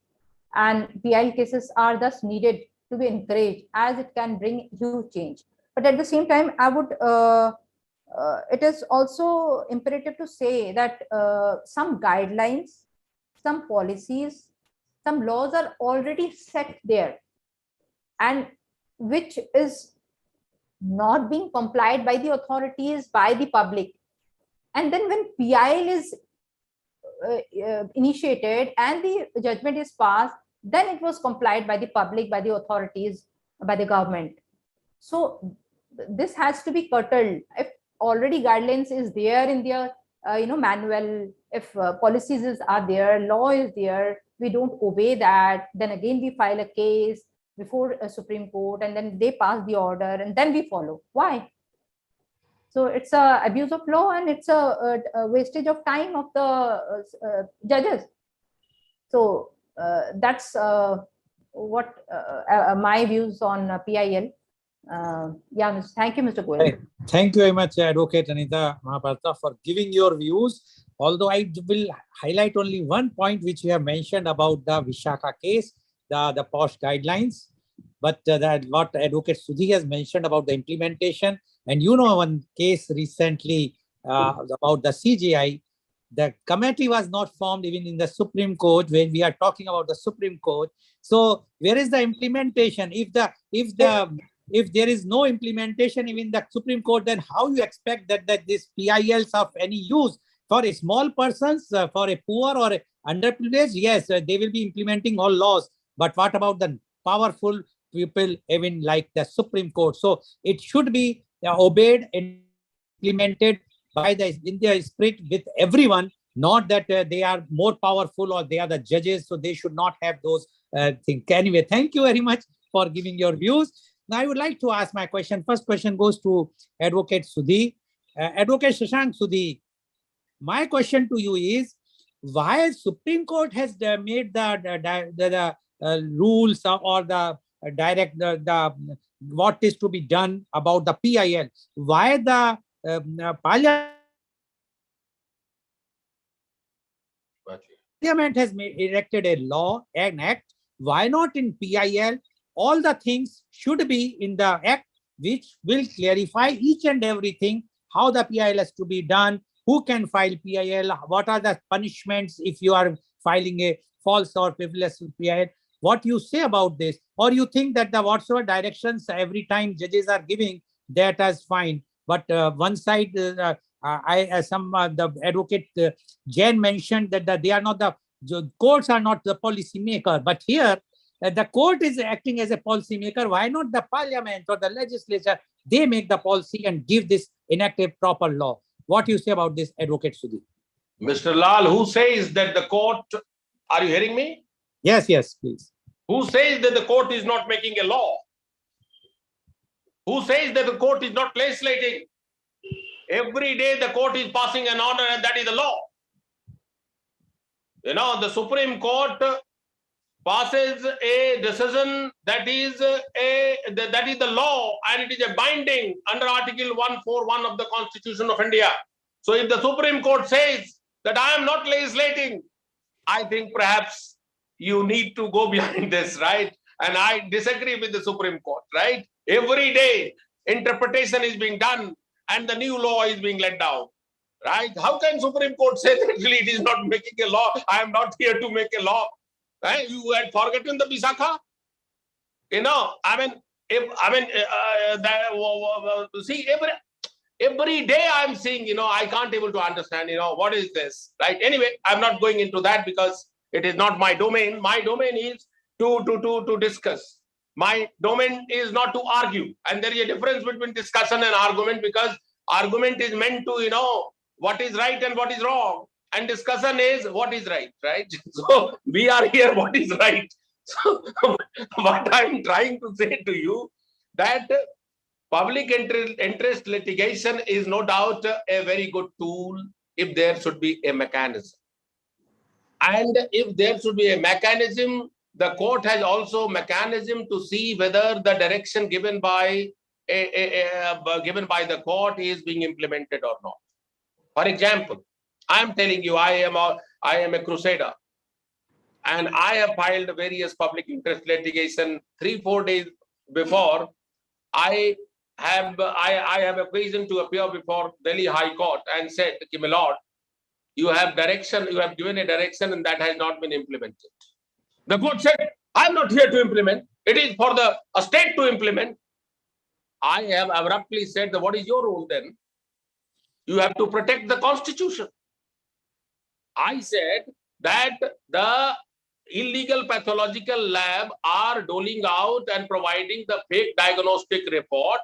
and PIL cases are thus needed to be encouraged as it can bring huge change. But at the same time, I would it is also imperative to say that some guidelines, some policies, some laws are already set there, and which is not being complied by the authorities, by the public. And then when PIL is initiated and the judgment is passed, then it was complied by the public, by the authorities, by the government. So this has to be curtailed. If already guidelines is there in their manual, if policies are there, law is there, we don't obey that, then again we file a case before a Supreme Court, and then they pass the order, and then we follow. Why? So it's a abuse of law, and it's a wastage of time of the judges. So that's what my views on PIL. Yeah, thank you, Mr. Goel. Thank you very much, Advocate Anita Mahabharata, for giving your views. Although I will highlight only one point which you have mentioned about the Vishaka case, the POSH guidelines, but that what Advocate Sudhi has mentioned about the implementation. And one case recently about the CGI, the committee was not formed even in the Supreme Court when we are talking about the Supreme Court. So where is the implementation? If there is no implementation even in the Supreme Court, then how you expect that these PILs of any use for a small persons, for a poor or a underprivileged? Yes, they will be implementing all laws. But what about the powerful people, even like the Supreme Court? So it should be obeyed and implemented by in their spirit with everyone, not that they are more powerful or they are the judges, so they should not have those things. Anyway, thank you very much for giving your views. Now I would like to ask my question. First question goes to Advocate Sudhi. Advocate Shashank Sudhi, my question to you is, why Supreme Court has made the rules or the direct the what is to be done about the PIL. Why the Parliament has erected a law, an act. Why not in PIL? All the things should be in the act, which will clarify each and everything, how the PIL has to be done, who can file PIL, what are the punishments if you are filing a false or frivolous PIL. What you say about this? Or you think that the whatsoever directions every time judges are giving, that is fine. But one side, the advocate Jain mentioned that they are not the courts are not the policy maker. But here, the court is acting as a policy maker. Why not the parliament or the legislature? They make the policy and give this enacted proper law. What do you say about this, Advocate Sudhi? Mr. Lal, who says that the court, are you hearing me? Yes, yes, please. Who says that the court is not making a law? Who says that the court is not legislating? Every day the court is passing an order and that is the law. You know, the Supreme Court passes a decision that is the law, and it is a binding under Article 141 of the Constitution of India. So if the Supreme Court says that I am not legislating, I think perhaps you need to go behind this, right? And I disagree with the Supreme Court, right? Every day interpretation is being done and the new law is being let down, right? How can Supreme Court say that actually it is not making a law? I am not here to make a law. Right? You had forgotten the Bisakha? You know, see, every day I'm seeing, you know, I can't able to understand, you know, what is this, right? Anyway, I'm not going into that because it is not my domain. My domain is to discuss. My domain is not to argue. And there is a difference between discussion and argument, because argument is meant to, you know, what is right and what is wrong. And discussion is what is right, right? So we are here, what is right. So what I'm trying to say to you, that public interest litigation is no doubt a very good tool if there should be a mechanism. And if there should be a mechanism, the court has also mechanism to see whether the direction given by the court is being implemented or not. For example, I am telling you, I am a crusader, and I have filed various public interest litigation 3-4 days before. I have occasion to appear before Delhi High Court and said, my lord, you have given a direction and that has not been implemented. The court said, I am not here to implement. It is for a state to implement. I have abruptly said, what is your role then? You have to protect the Constitution. I said that the illegal pathological lab are doling out and providing the fake diagnostic report,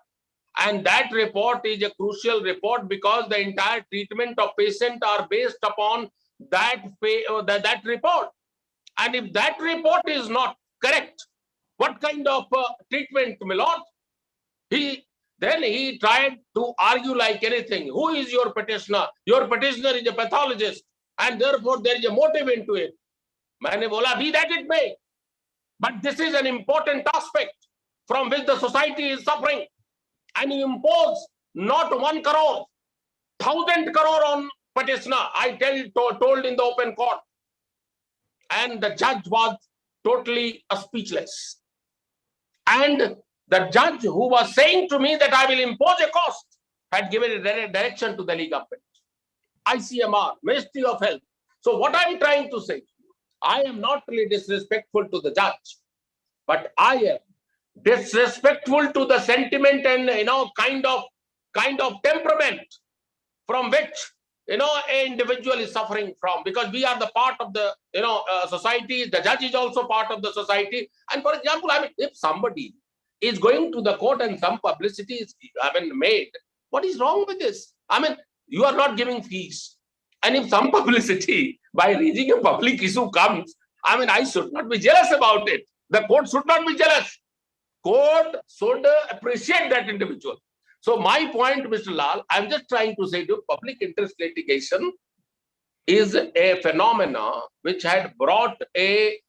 and that report is a crucial report because the entire treatment of patient are based upon that report. And if that report is not correct, what kind of treatment, my lord? Then he tried to argue like anything. Who is your petitioner? Your petitioner is a pathologist, and therefore there is a motive into it. Maine bola, be that it may. But this is an important aspect from which the society is suffering. And you impose not 1 crore, 1,000 crore on petitioner, I told in the open court. And the judge was totally speechless. And the judge who was saying to me that I will impose a cost had given a direction to the Delhi government, ICMR, Ministry of Health. So what I'm trying to say, I am not really disrespectful to the judge, but I am disrespectful to the sentiment and, you know, kind of temperament from which, you know, an individual is suffering from, because we are the part of the, you know, society. The judge is also part of the society. And for example, I mean, if somebody is going to the court and some publicity is made, what is wrong with this? I mean, you are not giving fees. And if some publicity by raising a public issue comes, I mean, I should not be jealous about it. The court should not be jealous. Court should appreciate that individual. So my point, Mr. Lal, I'm just trying to say to you, public interest litigation is a phenomena which had brought a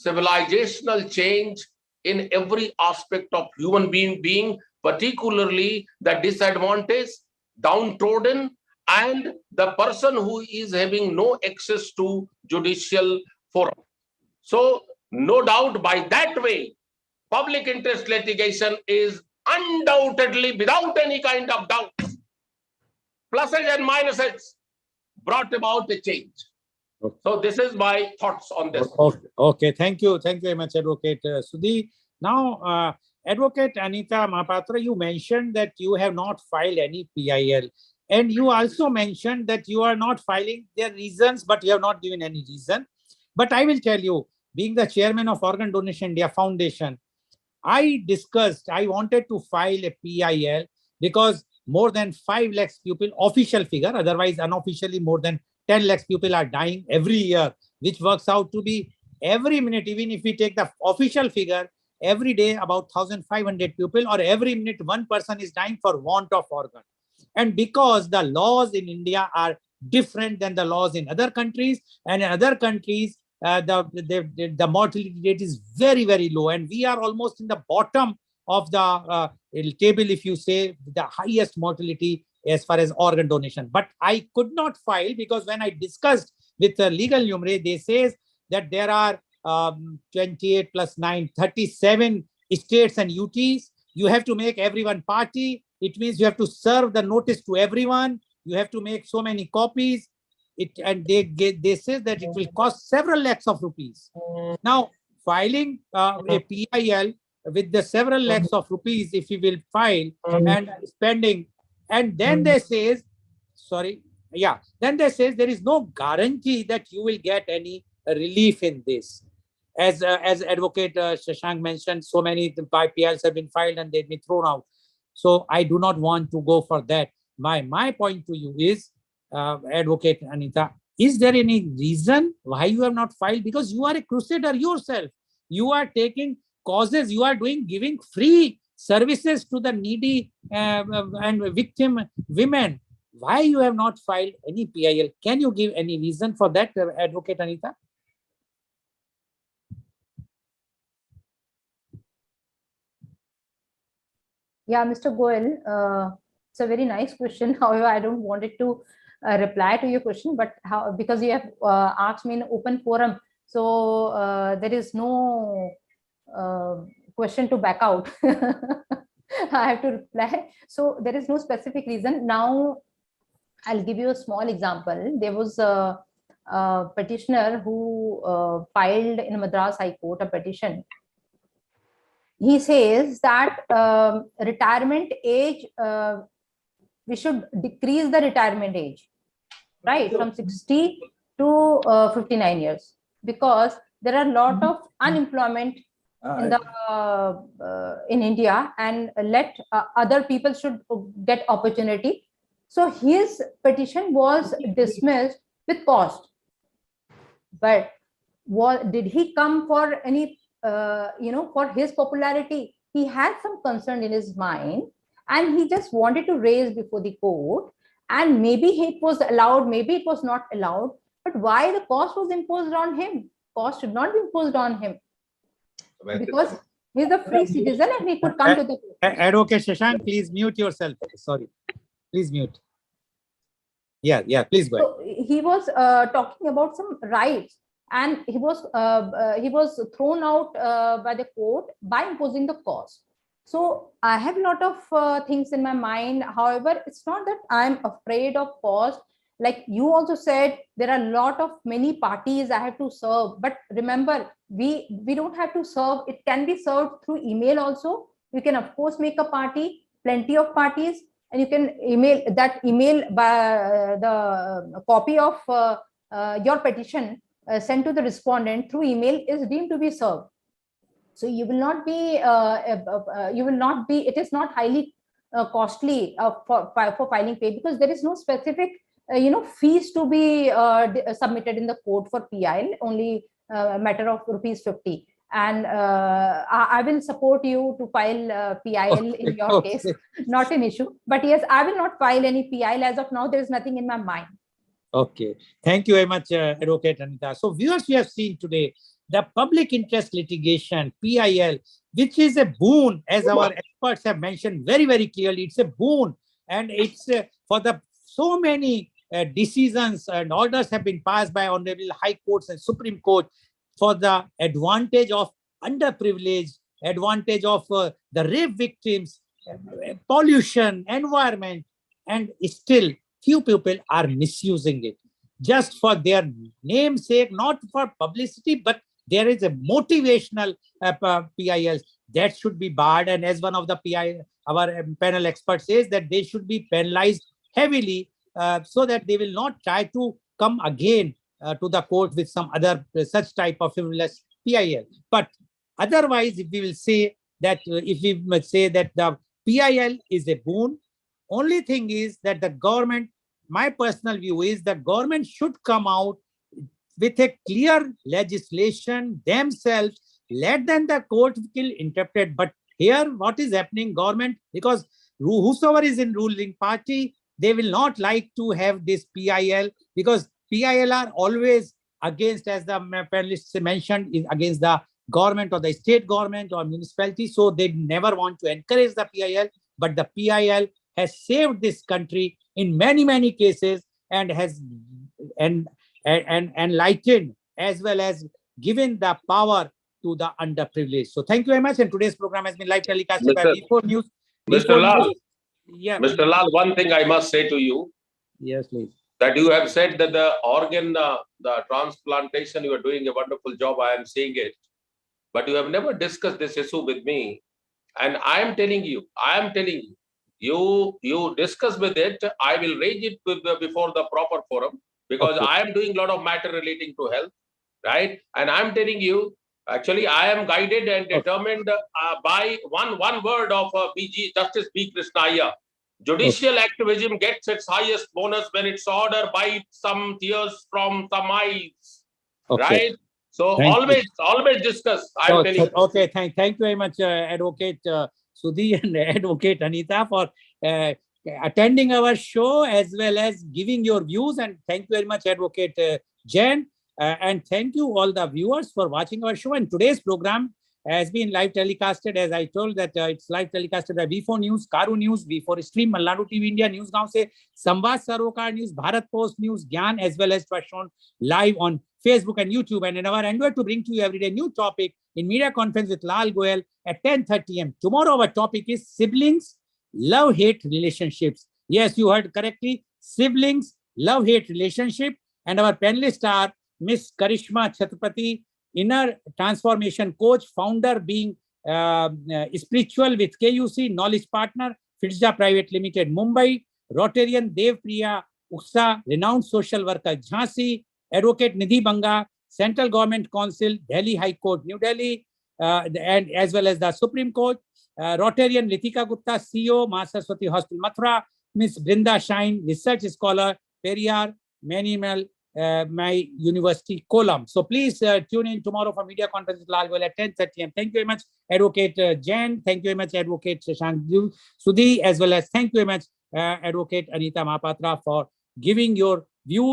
civilizational change in every aspect of human being, particularly the disadvantaged, downtrodden, and the person who is having no access to judicial forum. So, no doubt by that way, public interest litigation is undoubtedly, without any kind of doubt, pluses and minuses, brought about a change. Okay. So this is my thoughts on this. Okay. Thank you very much, Advocate Sudhi. Now, Advocate Anita Mahapatra, you mentioned that you have not filed any PIL, and you also mentioned that you are not filing their reasons, but you have not given any reason. But I will tell you, being the chairman of Organ Donation India Foundation, I wanted to file a PIL because more than 5 lakhs people, official figure, otherwise unofficially more than 10 lakhs people are dying every year, which works out to be every minute, even if we take the official figure, every day about 1,500 people, or every minute one person is dying for want of organ. And because the laws in India are different than the laws in other countries, and in other countries, the mortality rate is very, very low, and we are almost in the bottom of the table, if you say, the highest mortality as far as organ donation. But I could not file because when I discussed with the legal numeraire, they says that there are 28 plus 9, 37 states and UTs. You have to make everyone party. It means you have to serve the notice to everyone. You have to make so many copies. And they say that it will cost several lakhs of rupees. Now, filing a PIL with the several lakhs of rupees, if you will file and spending, and then they says, then they says there is no guarantee that you will get any relief in this. As Advocate Shashank mentioned, so many PILs have been filed and they've been thrown out. So I do not want to go for that. My point to you is, Advocate Anita, is there any reason why you have not filed? Because you are a crusader yourself. You are taking causes, you are giving free services to the needy and victim women. Why you have not filed any PIL? Can you give any reason for that, Advocate Anita? Yeah, Mr. Goel, it's a very nice question. However, I don't want it to reply to your question, but because you have asked me in open forum, so there is no question to back out. I have to reply. So there is no specific reason. Now, I'll give you a small example. There was a petitioner who filed in Madras High Court a petition. He says that retirement age, we should decrease the retirement age, right, from 60 to 59 years, because there are a lot of unemployment in India, and let other people should get opportunity. So his petition was dismissed with cost. But did he come for any, for his popularity? He had some concern in his mind, and he just wanted to raise before the court. And maybe it was allowed, maybe it was not allowed. But why the cost was imposed on him? Cost should not be imposed on him, because he's a free citizen and he could come to the court. Advocate Shashank, please mute yourself. Sorry, please mute. Yeah, please go ahead. So he was talking about some rights, and he was thrown out by the court by imposing the cost. So I have a lot of things in my mind. However, it's not that I'm afraid of cost. Like you also said, there are a lot of many parties I have to serve. But remember, we don't have to serve. It can be served through email also. You can, of course, make a party, plenty of parties, and you can email that email by the copy of your petition sent to the respondent through email is deemed to be served. So you will not be, it is not highly costly for filing pay, because there is no specific, fees to be submitted in the court for PIL, only a matter of ₹50. And I will support you to file PIL in your case, not an issue. But yes, I will not file any PIL as of now. There is nothing in my mind. Okay, thank you very much, Advocate Anita. So viewers, we have seen today the public interest litigation, PIL, which is a boon, as our experts have mentioned very, very clearly, it's a boon. And it's for the so many decisions and orders have been passed by honorable high courts and Supreme Court for the advantage of underprivileged, advantage of the rape victims, pollution, environment, and still few people are misusing it just for their namesake, not for publicity, but there is a motivational PILs that should be barred. And as one of the our panel experts says, that they should be penalized heavily so that they will not try to come again to the court with some other such type of frivolous PIL. But otherwise, if we will say that, if we must say that the PIL is a boon, only thing is that the government, my personal view is that government should come out with a clear legislation themselves, let them the court will interpret. But here, what is happening, government, because whosoever is in ruling party, they will not like to have this PIL, because PIL are always against, as the panelists mentioned, is against the government or the state government or municipality. So they never want to encourage the PIL, but the PIL has saved this country in many, many cases and has enlightened as well as given the power to the underprivileged. So thank you very much. And today's program has been live telecasted by V4 News. Mr. Lal, yeah. Mr. Lal, one thing I must say to you. Yes, please. That you have said that the organ, the transplantation, you are doing a wonderful job. I am seeing it. But you have never discussed this issue with me. And I am telling you, you discuss with it. I will raise it before the proper forum, because Okay. I am doing a lot of matter relating to health, right? And I'm telling you, actually, I am guided and determined by one word of BG Justice B. Krishnaiah. Judicial activism gets its highest bonus when its order bites some tears from some eyes, right? So always discuss. I'm telling you. Okay, thank you very much, Advocate Sudhi and Advocate Anita, for attending our show as well as giving your views. And thank you very much, Advocate Jain. And thank you all the viewers for watching our show. And today's program has been live telecasted, as I told, that it's live telecasted by V4 News, Karu News, V4 Stream, Malnadu TV India, News Gaon se, Samvad Sarokar News, Bharat Post News, Gyan, as well as was shown live on Facebook and YouTube. And in our endeavor to bring to you every day new topic in media conference with Lal Goel at 10:30 am. Tomorrow our topic is siblings, love-hate relationships. Yes, you heard correctly. Siblings, love-hate relationship. And our panelists are Miss Karishma Chhatrapati, inner transformation coach, founder being spiritual with KUC, knowledge partner, Fitzja Private Limited, Mumbai, Rotarian Dev Priya Uksa, renowned social worker, Jhansi, Advocate Nidhi Banga, Central Government Council, Delhi High Court, New Delhi, and as well as the Supreme Court, Rotarian Ritika Gupta, CEO, Master Swati Hospital, Mathura, Miss Brinda Shine, research scholar, Periyar, Manimal, my university column. So please tune in tomorrow for media conference with Lal Goel at 10:30 am. Thank you very much, Advocate Jain. Thank you very much, Advocate Shashank Sudhi, as well as thank you very much, Advocate Anita Mahapatra, for giving your views